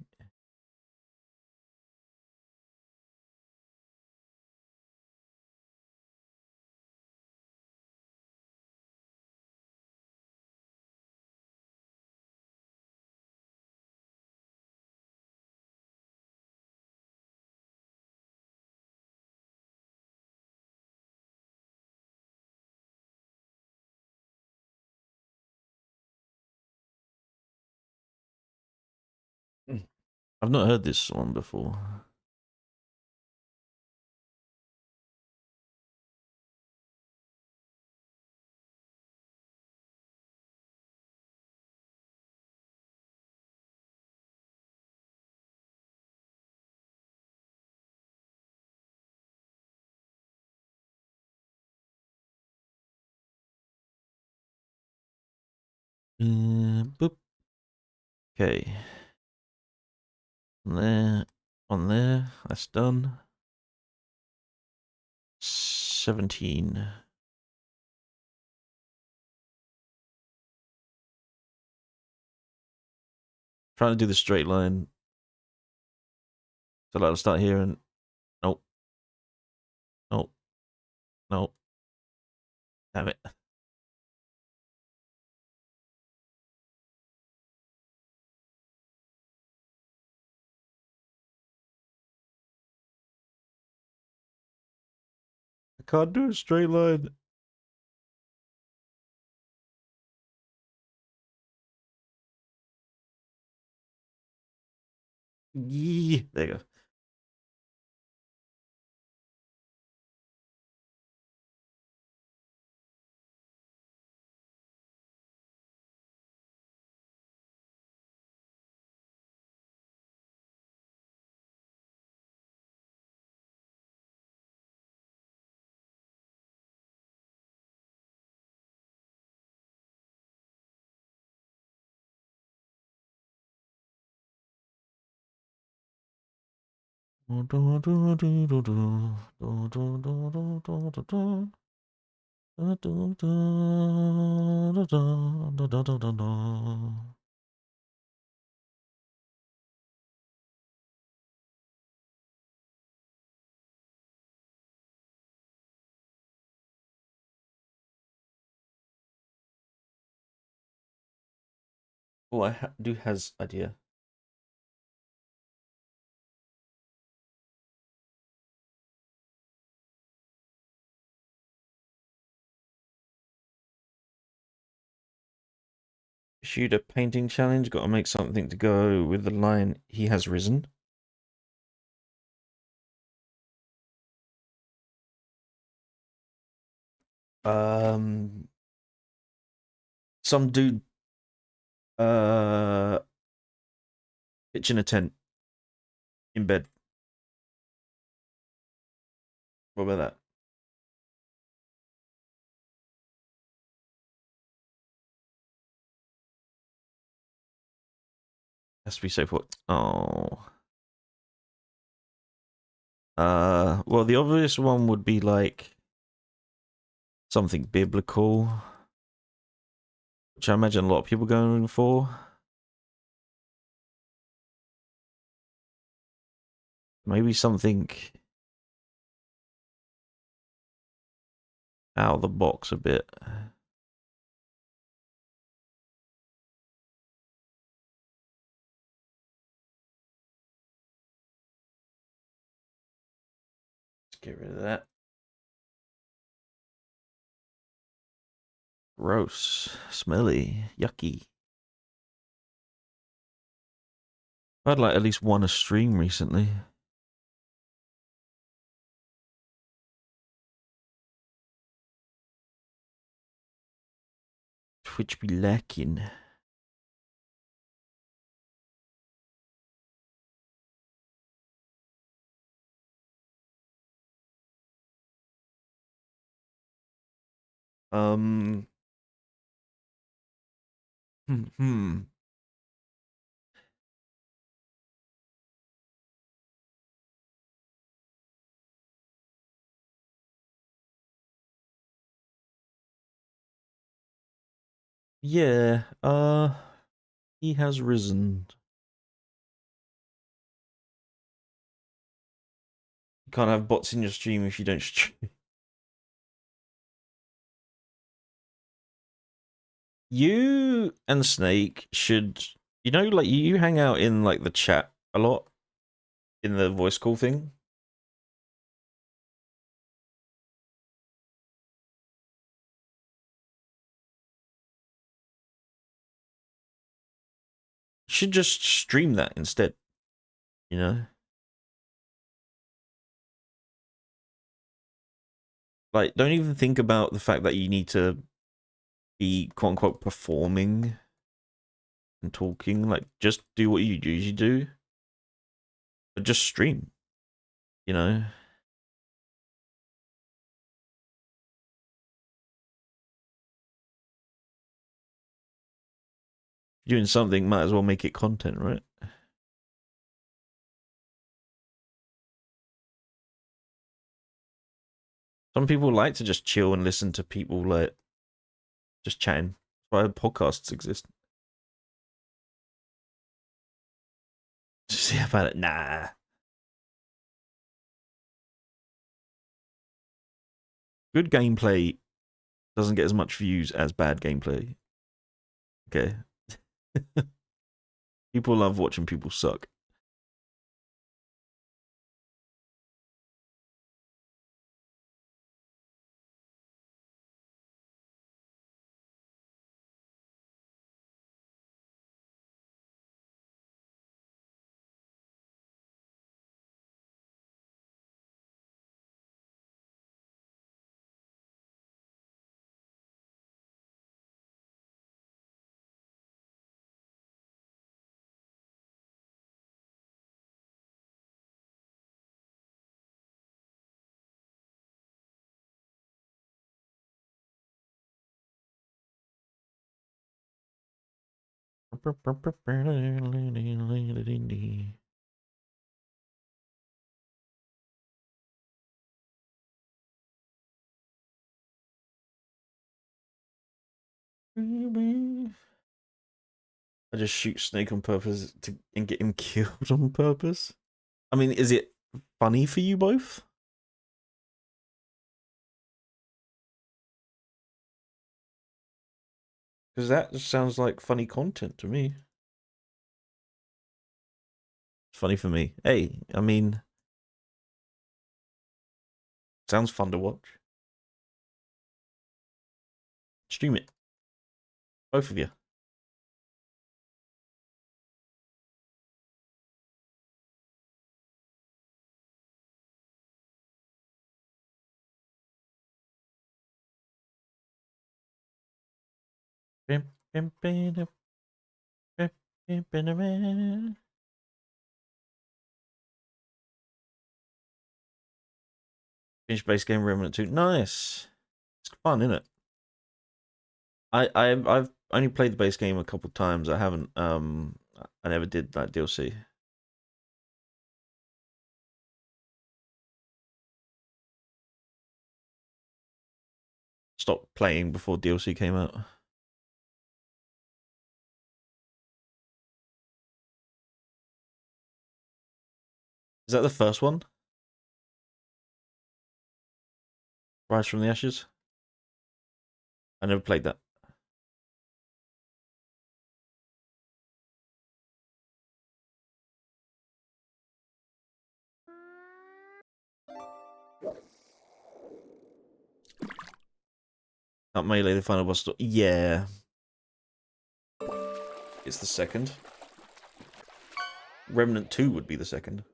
I've not heard this one before. Boop. Okay. On there. That's done. 17. Trying to do the straight line. So I'll start here and nope. Nope. Nope. Damn it. I can't do a straight line. Yee. There you go. Oh, I do has idea. Issued a painting challenge. Got to make something to go with the line. He has risen. Some dude pitching a tent in bed. What about that? Has to be safe. What? Oh. Well, the obvious one would be like something biblical, which I imagine a lot of people going for. Maybe something out of the box a bit. Let's get rid of that. Gross, smelly, yucky. I'd like at least one a stream recently. Twitch be lacking. Hmm. Yeah. He has risen. You can't have bots in your stream if you don't stream. You and Snake should, like you hang out in like the chat a lot in the voice call thing. You should just stream that instead, you know? Like, don't even think about the fact that you need to be quote unquote performing and talking. Like, just do what you usually do, but just stream, you know? You're doing something, might as well make it content, right? Some people like to just chill and listen to people like just chatting. That's why podcasts exist. See about it? Nah. Good gameplay doesn't get as much views as bad gameplay. Okay. People love watching people suck. I just shoot Snake on purpose to and get him killed on purpose. I mean, is it funny for you both? Because that just sounds like funny content to me. It's funny for me. Hey, I mean, sounds fun to watch. Stream it, both of you. Finish base game Remnant 2. Nice. It's fun, isn't it? I've only played the base game a couple times. I haven't I never did that DLC. Stopped playing before DLC came out. Is that the first one? Rise from the Ashes? I never played that. Not Melee, the final boss. Yeah. It's the second. Remnant 2 would be the second.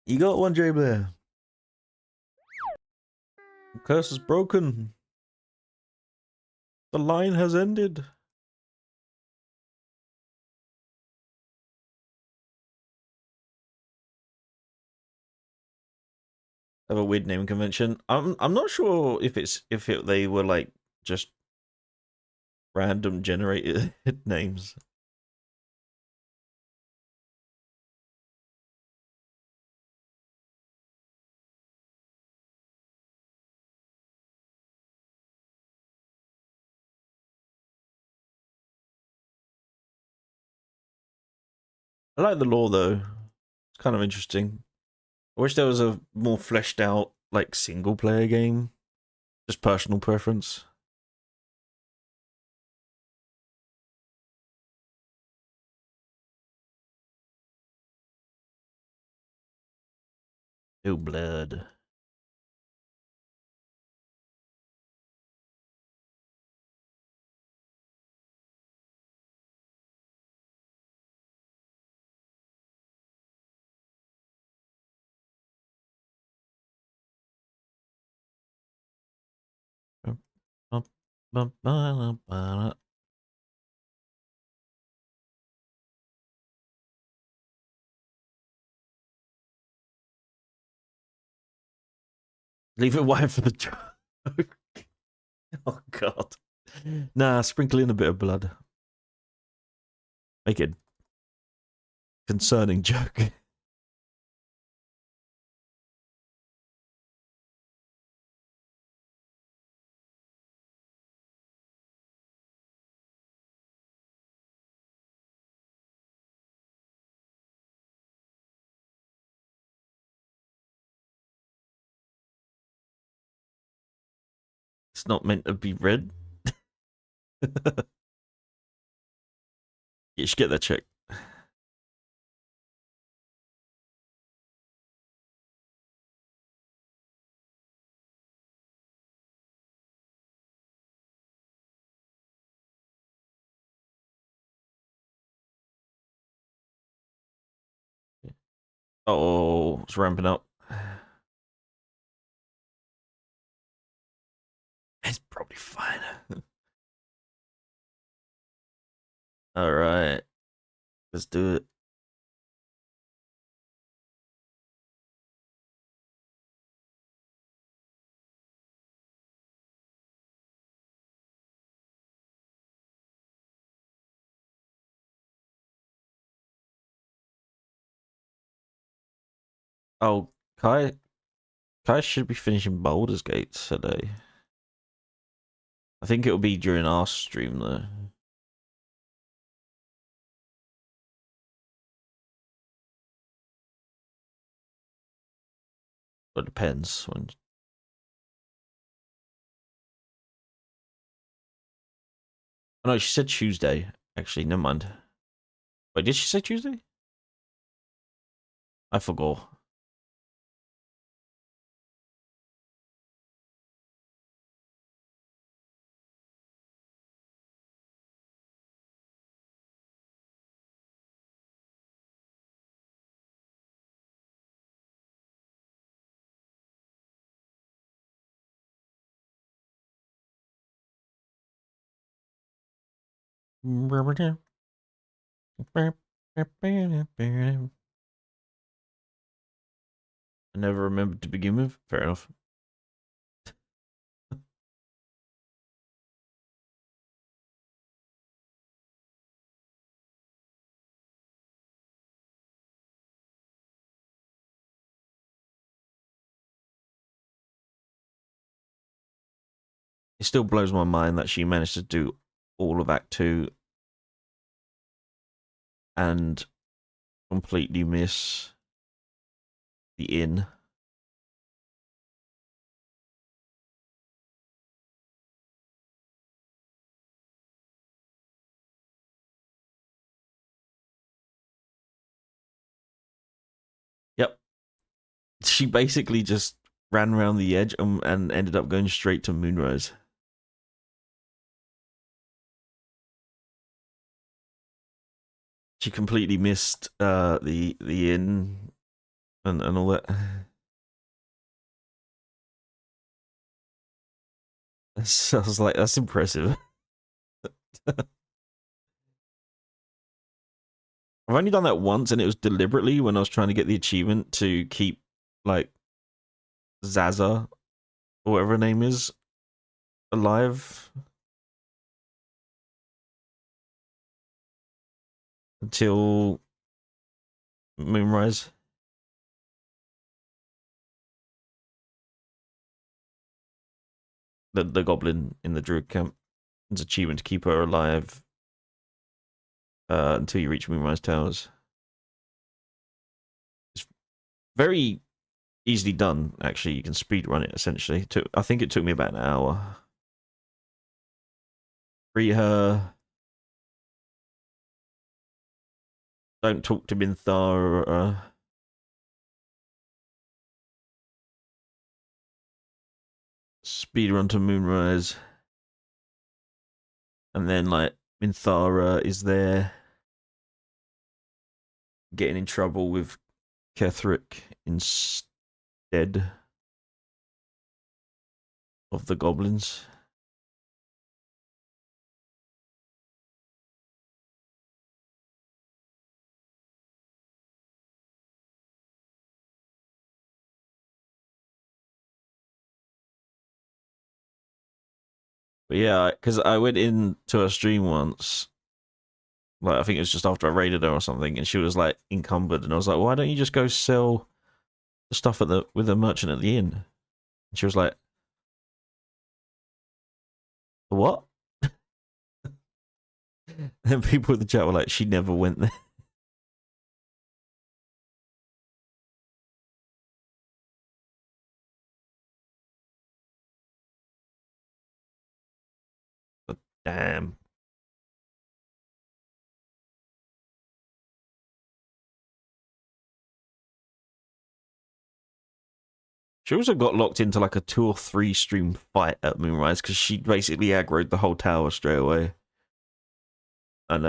You got one, Jay Blair. The curse is broken. The line has ended. Have a weird name convention. I'm not sure if they were like just random generated names. I like the lore though. It's kind of interesting. I wish there was a more fleshed out like single player game. Just personal preference. Oh blood. Leave it wide for the joke. Oh God. Nah, sprinkle in a bit of blood. Make it concerning joke. It's not meant to be read. You should get that checked. Oh, it's ramping up. It's probably fine. All right, let's do it. Oh, Kai should be finishing Baldur's Gate today. I think it'll be during our stream though. But it depends when. Oh no, she said Tuesday. Actually, never mind. Wait, did she say Tuesday? I forgot. I never remembered to begin with. Fair enough. It still blows my mind that she managed to do all of Act 2 and completely miss the inn. Yep. She basically just ran around the edge and ended up going straight to Moonrise. She completely missed the inn and all that. So I was like, that's impressive. I've only done that once, and it was deliberately when I was trying to get the achievement to keep like Zaza or whatever her name is alive until Moonrise. The goblin in the druid camp. It's achievement to keep her alive until you reach Moonrise Towers. It's very easily done. Actually, you can speed run it. Essentially, I think it took me about an hour. Free her. Don't talk to Minthara. Speed run to Moonrise, and then like Minthara is there, getting in trouble with Ketheric instead of the goblins. But yeah, because I went into a stream once, like I think it was just after I raided her or something, and she was like encumbered, and I was like, why don't you just go sell the stuff at the with the merchant at the inn? And she was like, what? And people in the chat were like, she never went there. But damn. She also got locked into like a 2 or 3 stream fight at Moonrise because she basically aggroed the whole tower straight away. And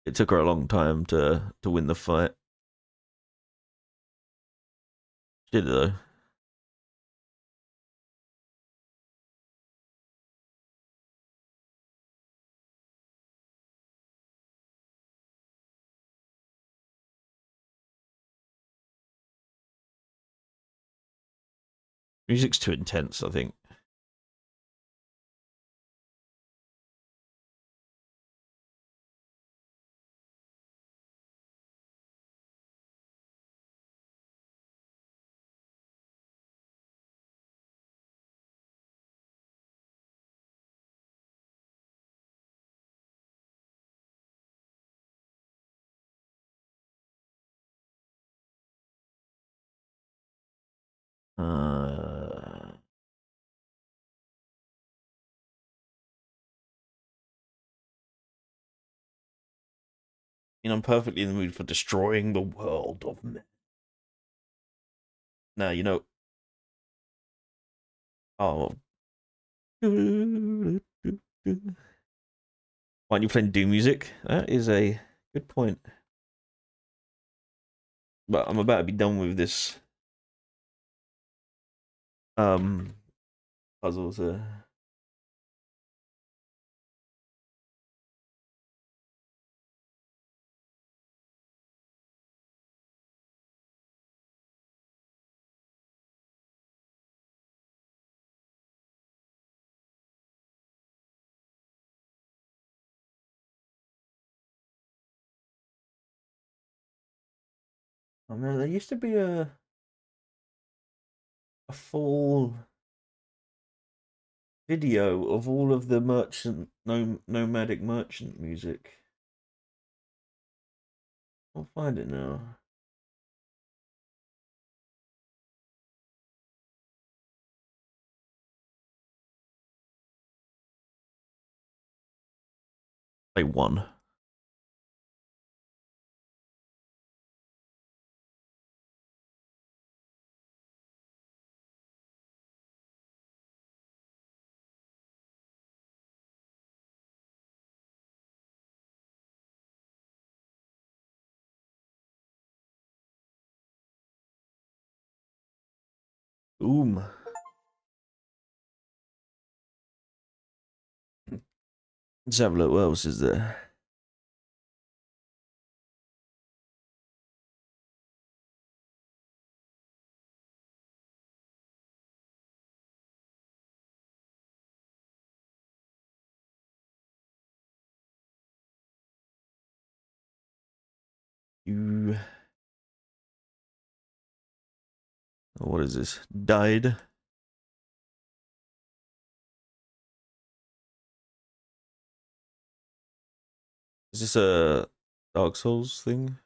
it took her a long time to win the fight. She did it though. Music's too intense, I think. Uh, I'm perfectly in the mood for destroying the world of men. Now, oh. Why aren't you playing Doom music? That is a good point. But I'm about to be done with this um puzzle, so I know there used to be a full video of all of the nomadic merchant music. I'll find it now. Play one. Boom. Let's have a look. What else is there? You. What is this? Died. Is this a Dark Souls thing?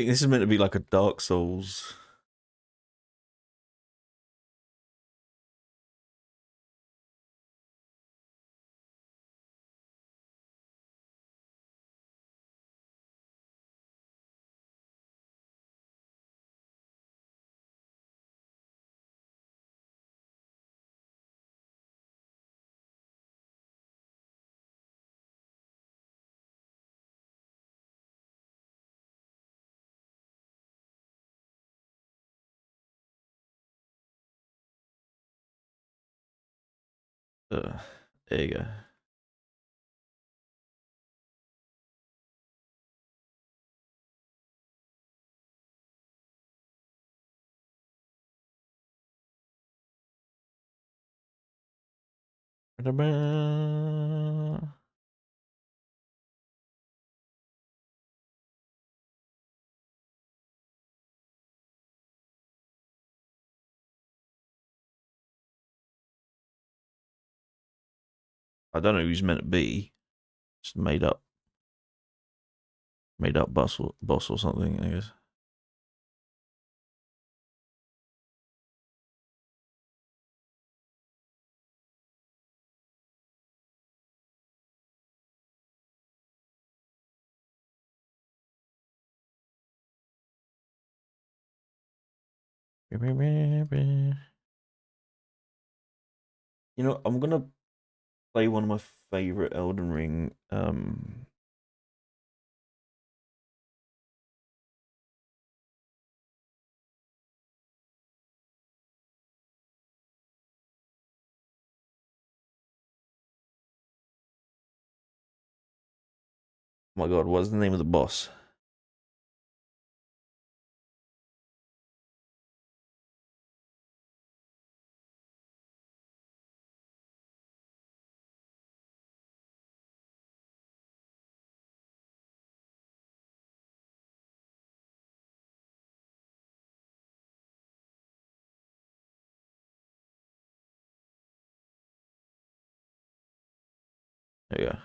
think this is meant to be like a Dark Souls. There you go. I don't know who's meant to be. Just made up boss or something, I guess. You know, I'm gonna play one of my favorite Elden Ring. Oh my God, what's the name of the boss? Yeah.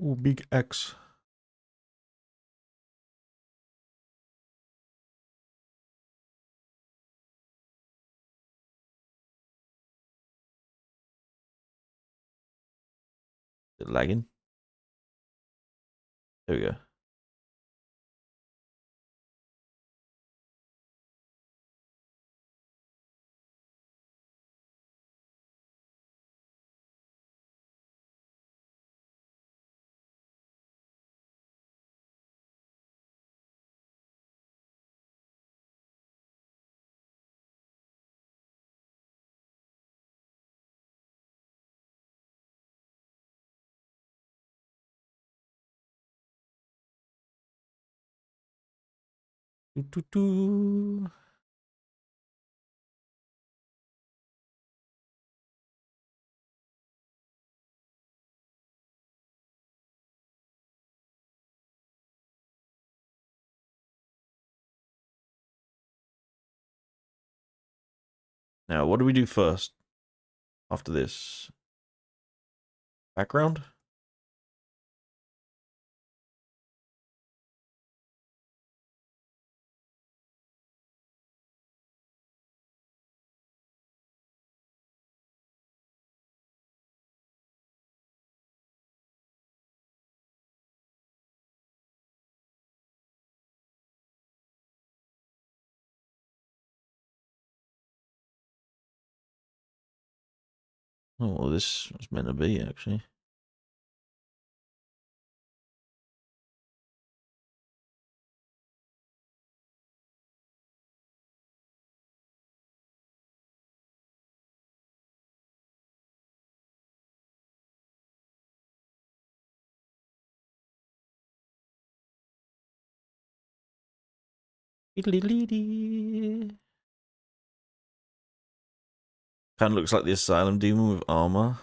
Oh, big X. Is it lagging? There we go. Doo, doo, doo. Now, what do we do first after this? Background? Oh, well, this was meant to be, actually. Kind of looks like the Asylum Demon with armor.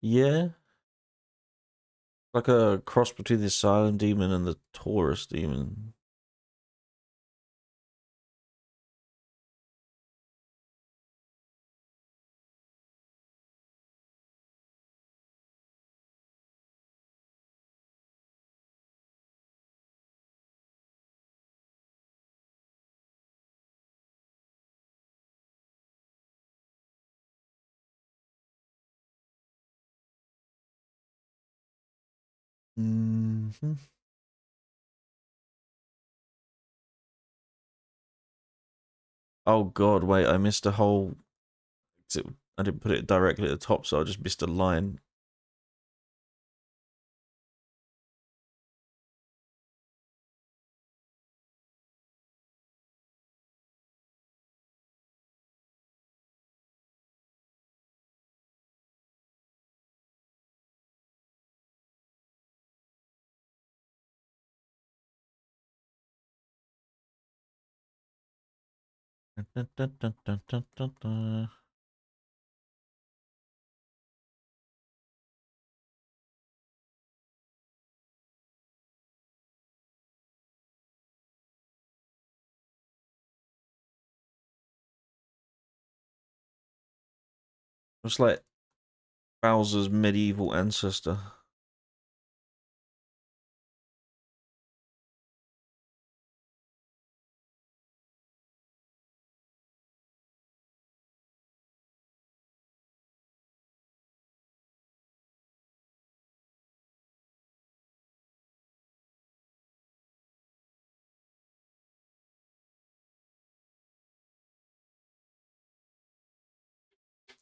Yeah. Like a cross between the Asylum Demon and the Taurus Demon. Mm-hmm. Oh god, wait, I missed a whole... I didn't put it directly at the top, so I just missed a line. Dun, dun, dun, dun, dun, dun, dun. It's like Bowser's medieval ancestor.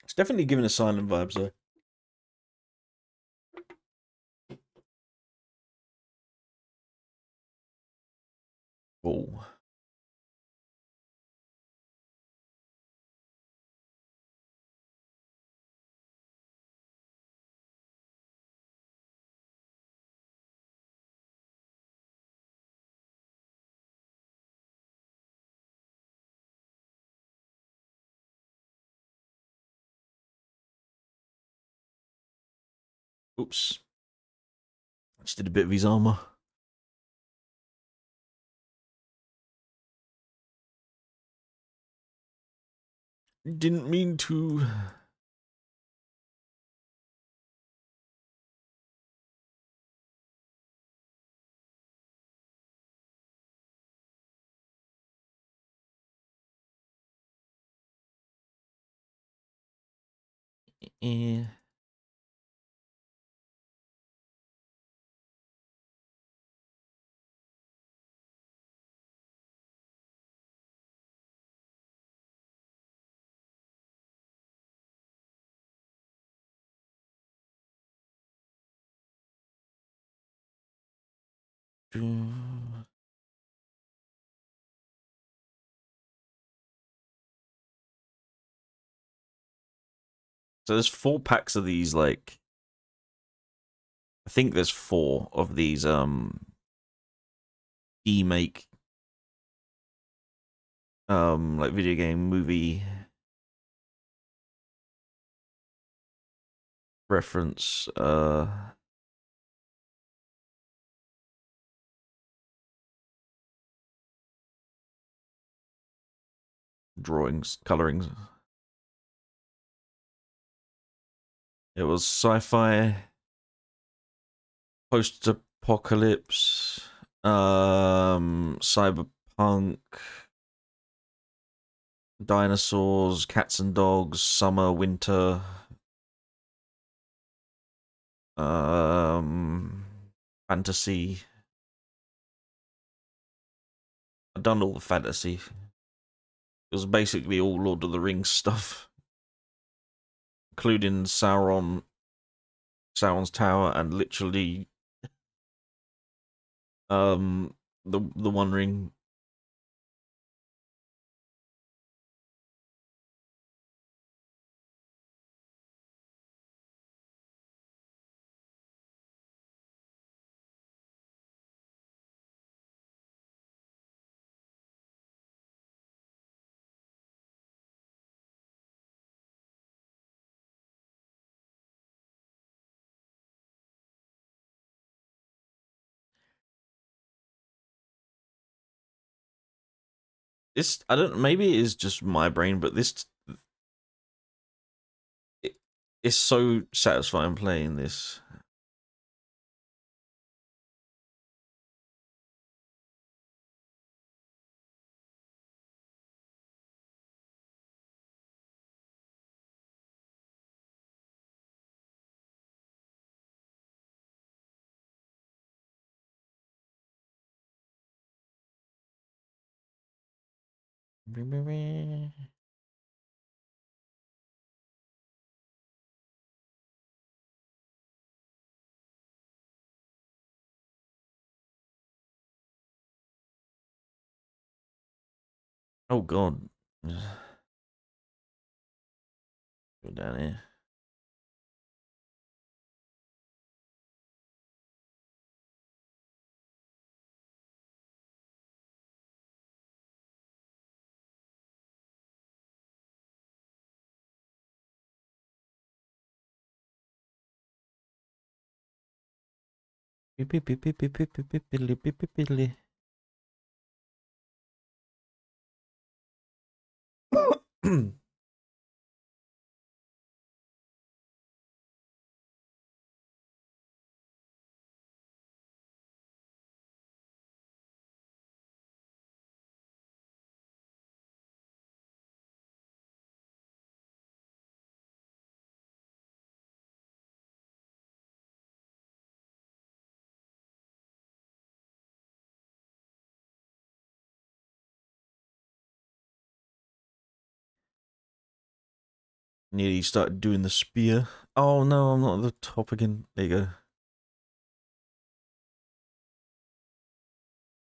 It's definitely giving Asylum vibes though. Oh. Oops. Just did a bit of his armor. Didn't mean to. Eh. So there's 4 packs of these, like, I think there's 4 of these e-make like video game movie reference drawings, colorings. It was sci-fi, post-apocalypse, cyberpunk, dinosaurs, cats and dogs, summer, winter, um, fantasy. I've done all the fantasy. It was basically all Lord of the Rings stuff, including Sauron's tower, and literally the One Ring. It's I don't. Maybe it is just my brain, but it, it's so satisfying playing this. Oh god. Go down here. Nearly started doing the spear. Oh no, I'm not at the top again. There you go.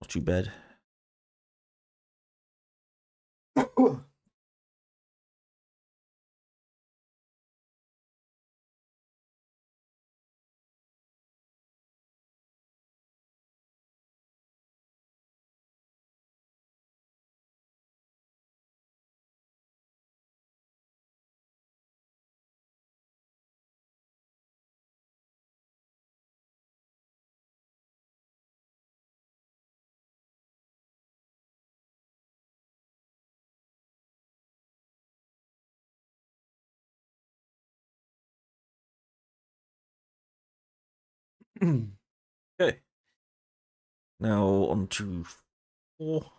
Not too bad. Okay. Now on to 4.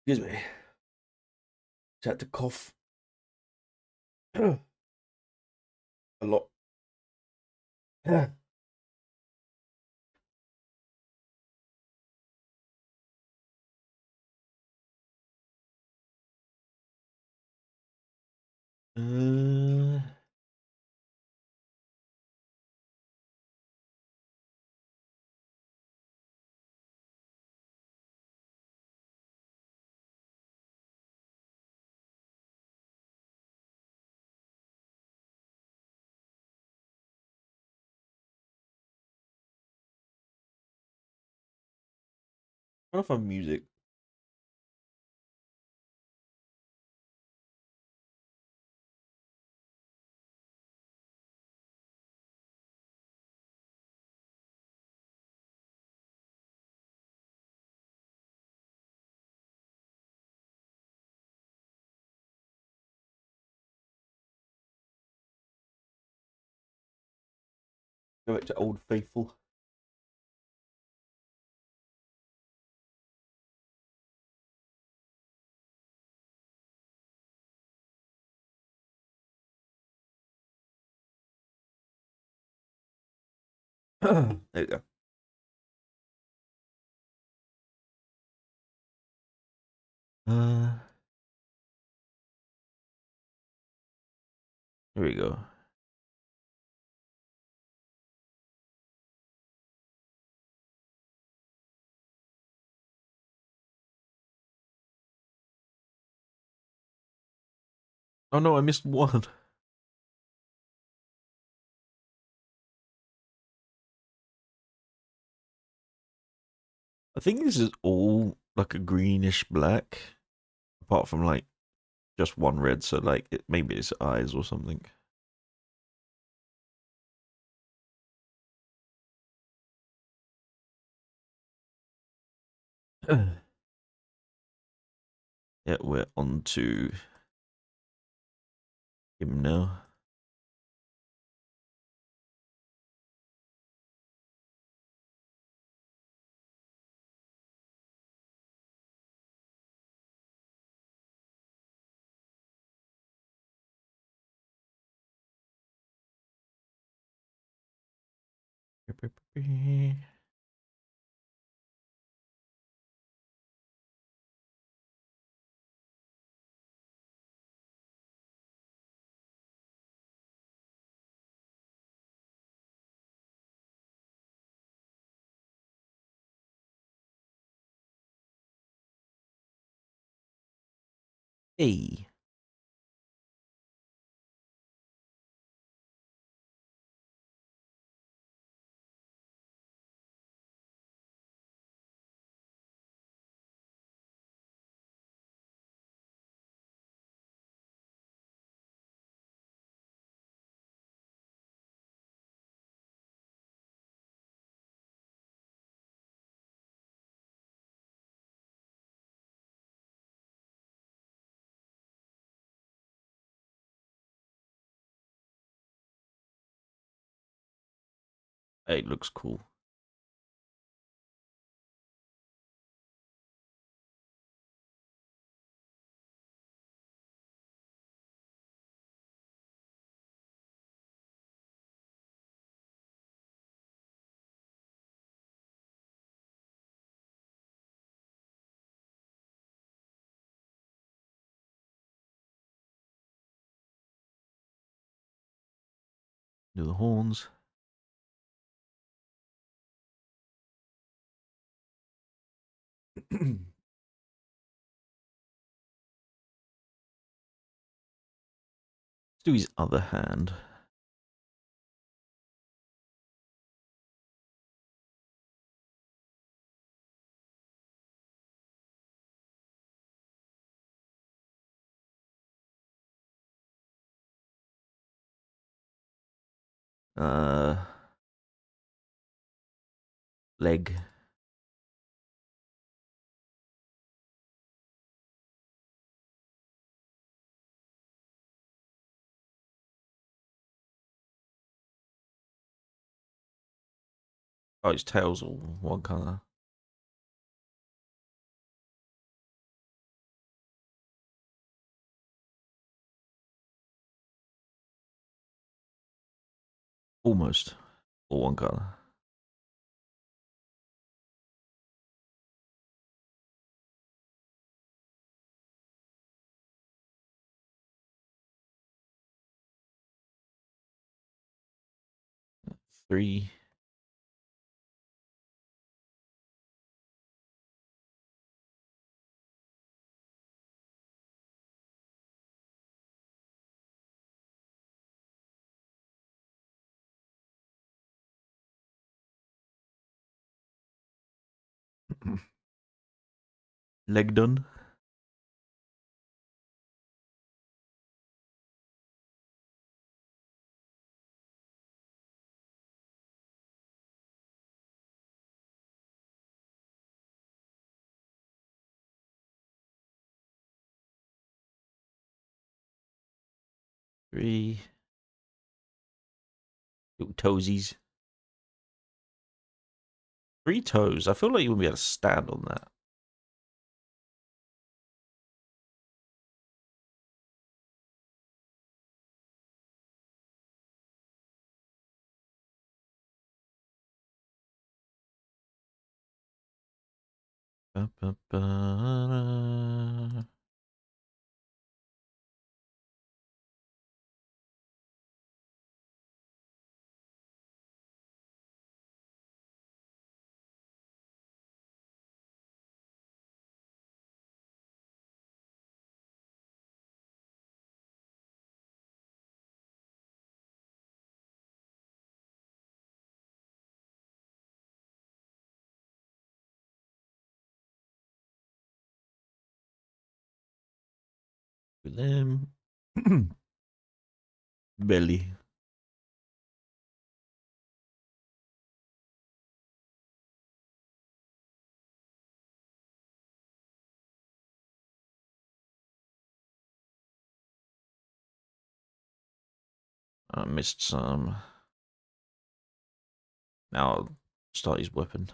Excuse me. Just had to cough a lot. Uh, I don't know if I'm music. Go back to Old Faithful. There we go. Here we go. Oh no, I missed one. I think this is all like a greenish black, apart from like just one red. So like maybe it's eyes or something. Yeah, we're on to him now. Hey. Hey, it looks cool. Do the horns. Let's do his other hand. Uh, leg. Oh, his tail's all one color. Almost all one color. Three. Leg done. Three. Little toesies. 3 toes. I feel like you wouldn't be able to stand on that. Ba, ba, ba. Limb. Belly. I missed some. Now I'll start his weapon.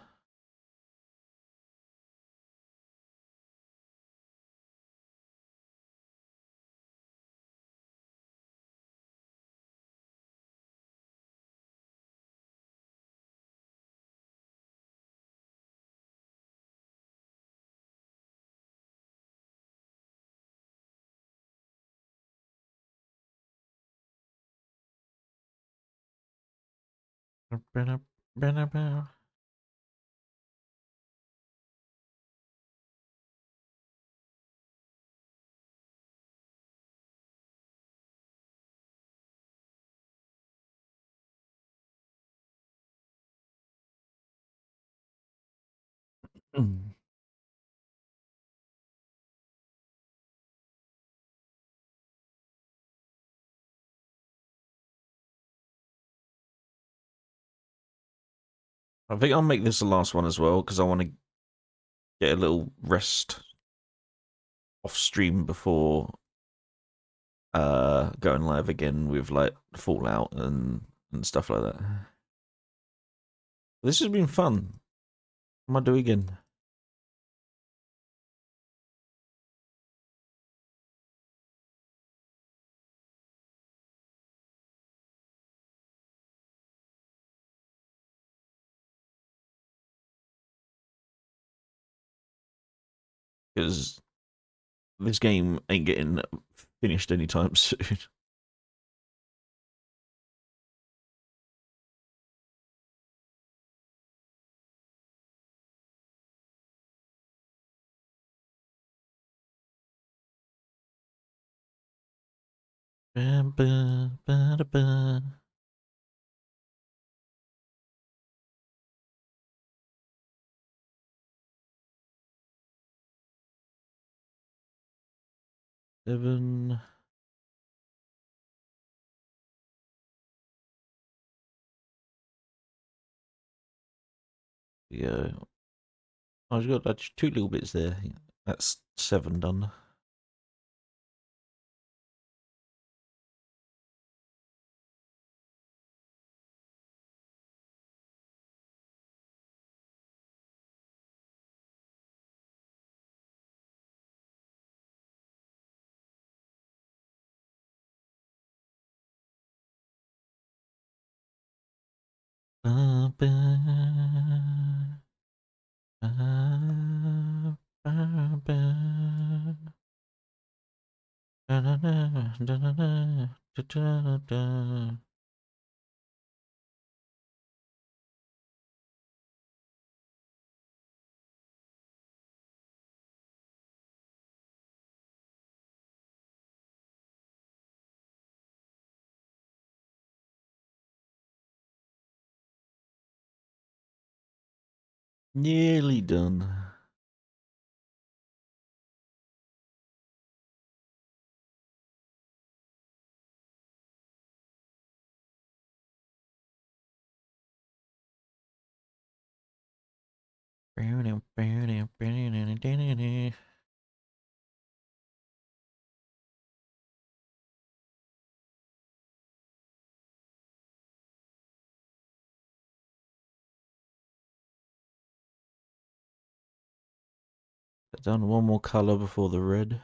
I think I'll make this the last one as well because I want to get a little rest off stream before going live again with like Fallout and stuff like that. This has been fun. I might do it again. Because this game ain't getting finished anytime soon. Seven. Yeah. I've got that's 2 little bits there. That's 7 done. Nearly done. Put down one more color before the red.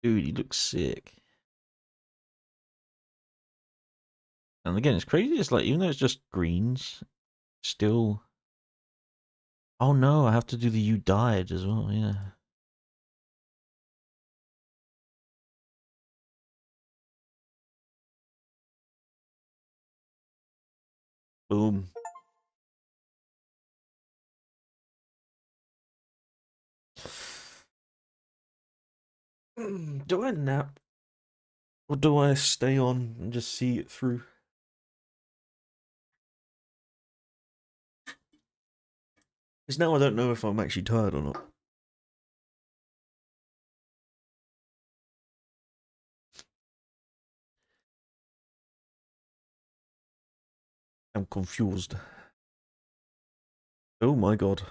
Dude, he looks sick. And again, it's crazy. It's like, even though it's just greens, still. Oh no, I have to do the you died as well. Yeah. Boom. Do I nap? Or do I stay on and just see it through? Because now I don't know if I'm actually tired or not. I'm confused. Oh my god.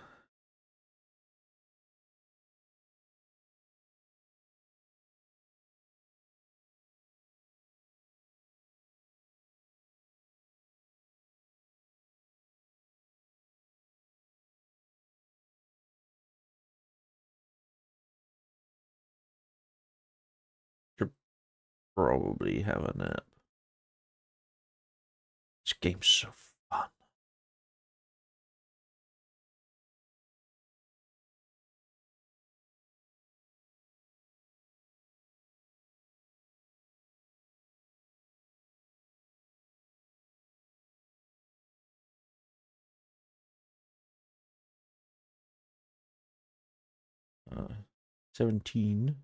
Should probably have a nap. This game's so fun. Uh, 17.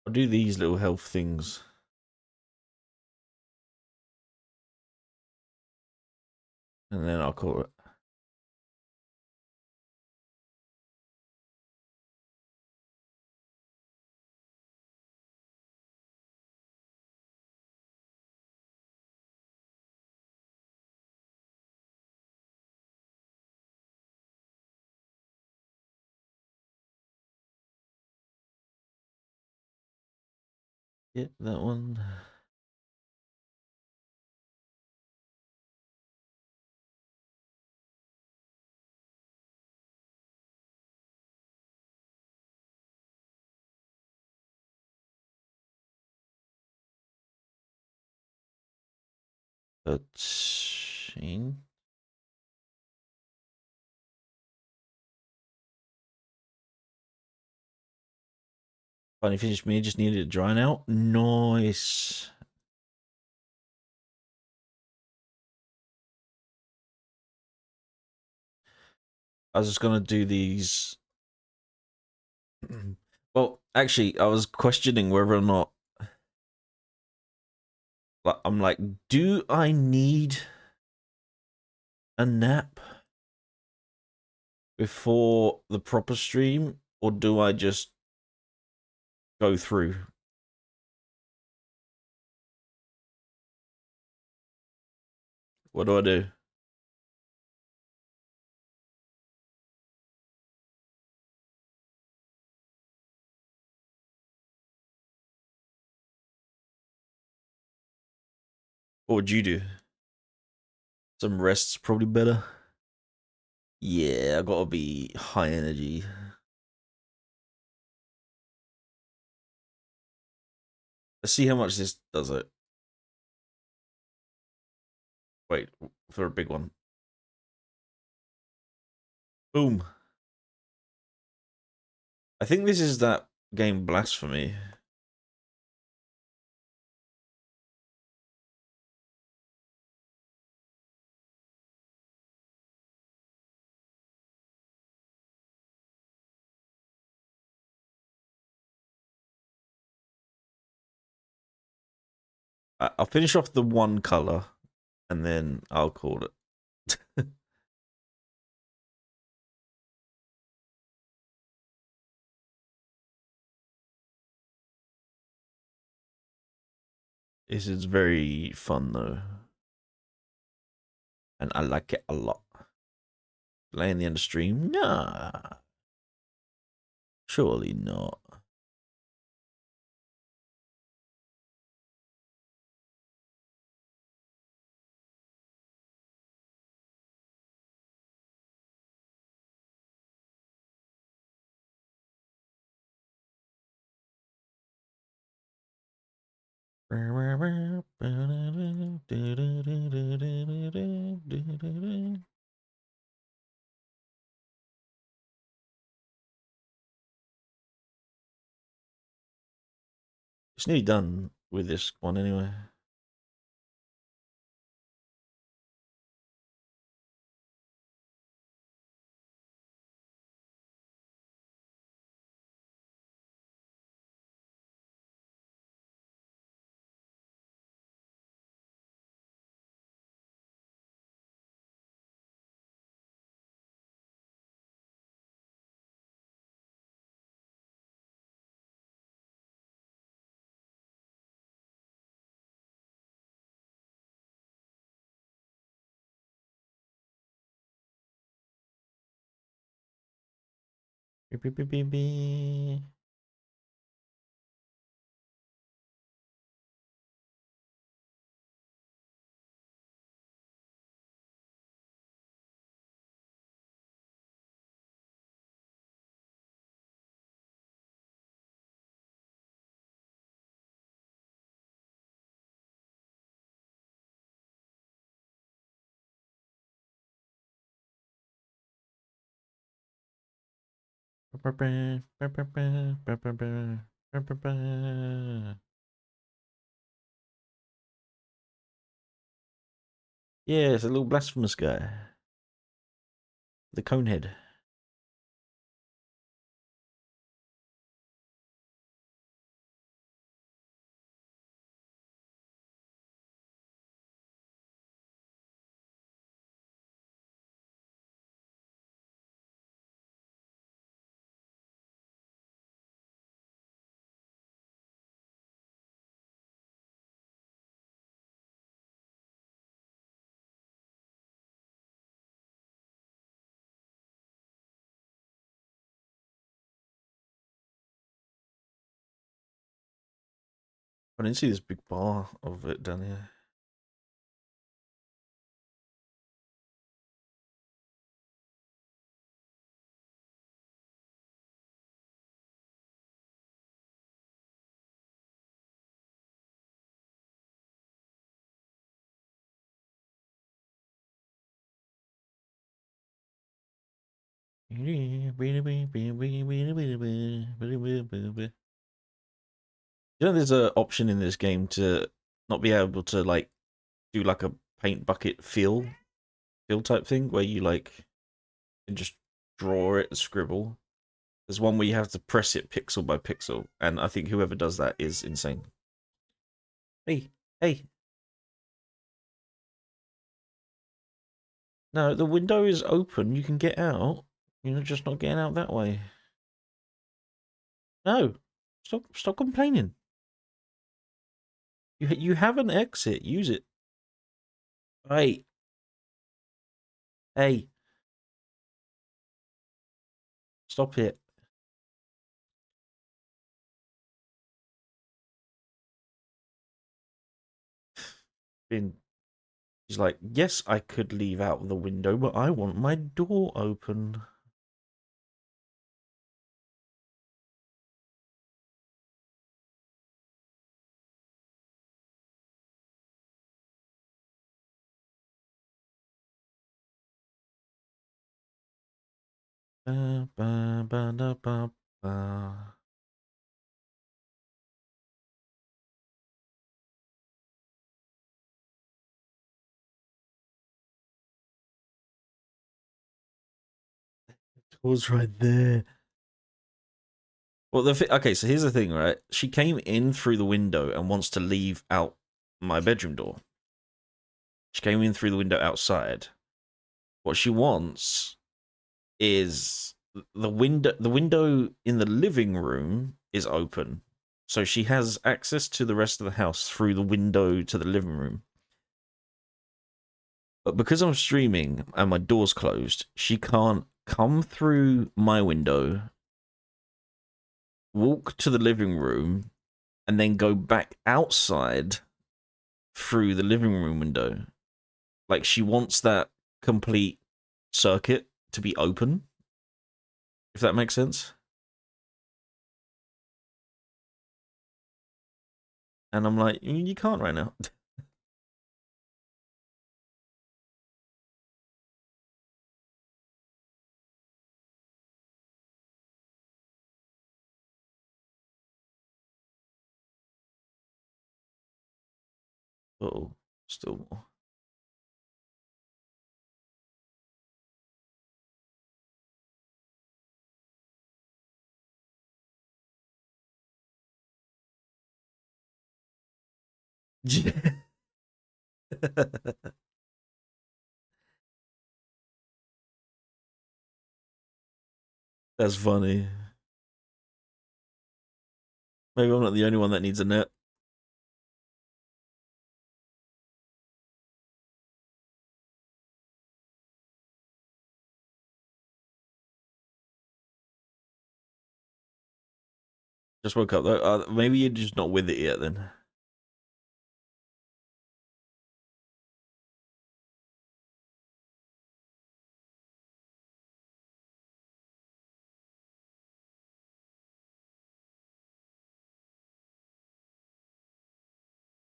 I'll do these little health things. And then I'll call it. Yeah, that one. Thirteen. Finally finished me, just needed it drying out. Nice. I was just gonna do these. Well, actually, I was questioning whether or not. Like, I'm like, do I need a nap before the proper stream, or do I just go through? What do I do? What would you do? Some rest's probably better. Yeah, I gotta be high energy. Let's see how much this does it. Wait, for a big one. Boom. I think this is that game Blasphemy. I'll finish off the one color, and then I'll call it. This is very fun though, and I like it a lot. Playing the end of stream? Nah, surely not. It's nearly done with this one anyway. Beep, beep, beep, beep, beep. Yeah, it's a little blasphemous guy. The Conehead. I didn't see this big bar of it down here. You know, there's an option in this game to not be able to like do like a paint bucket feel type thing where you like can just draw it, scribble. There's one where you have to press it pixel by pixel, and I think whoever does that is insane. Hey, hey. No, the window is open. You can get out. You're just not getting out that way. No, stop complaining. You have an exit. Use it. Hey, hey, stop it. Been He's like, yes, I could leave out the window, but I want my door open. Ba, ba, ba, da, ba, ba. Door's right there. Well, okay, so here's the thing, right? She came in through the window and wants to leave out my bedroom door. She came in through the window outside. What she wants is the window in the living room is open. So she has access to the rest of the house through the window to the living room. But because I'm streaming and my door's closed, she can't come through my window, walk to the living room, and then go back outside through the living room window. Like, she wants that complete circuit to be open, if that makes sense. And I'm like, you can't right now. Uh-oh, still more. That's funny. Maybe I'm not the only one that needs a net. Just woke up though. Maybe you're just not with it yet then.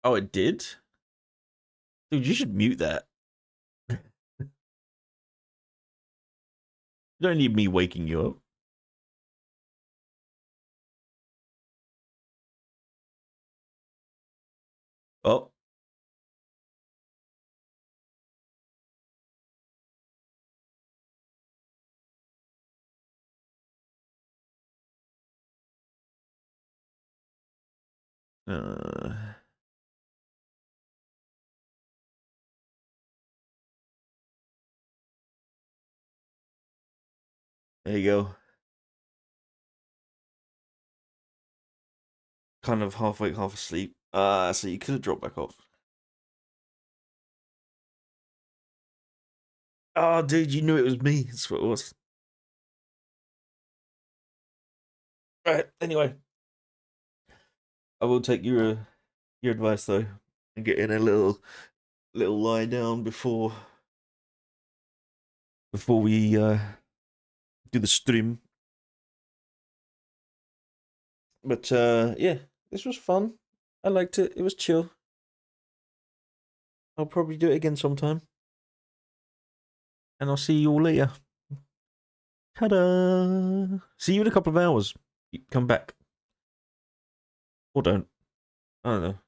Oh, it did? Dude, you should mute that. You don't need me waking you up. Oh. Uh, there you go. Kind of half awake, half asleep. So you could have dropped back off. Oh, dude, you knew it was me. That's what it was. Right. Anyway, I will take your advice though, and get in a little lie down before we do the stream. But yeah, this was fun. I liked it. It was chill. I'll probably do it again sometime. And I'll see you all later. Ta-da! See you in a couple of hours. Come back. Or don't. I don't know.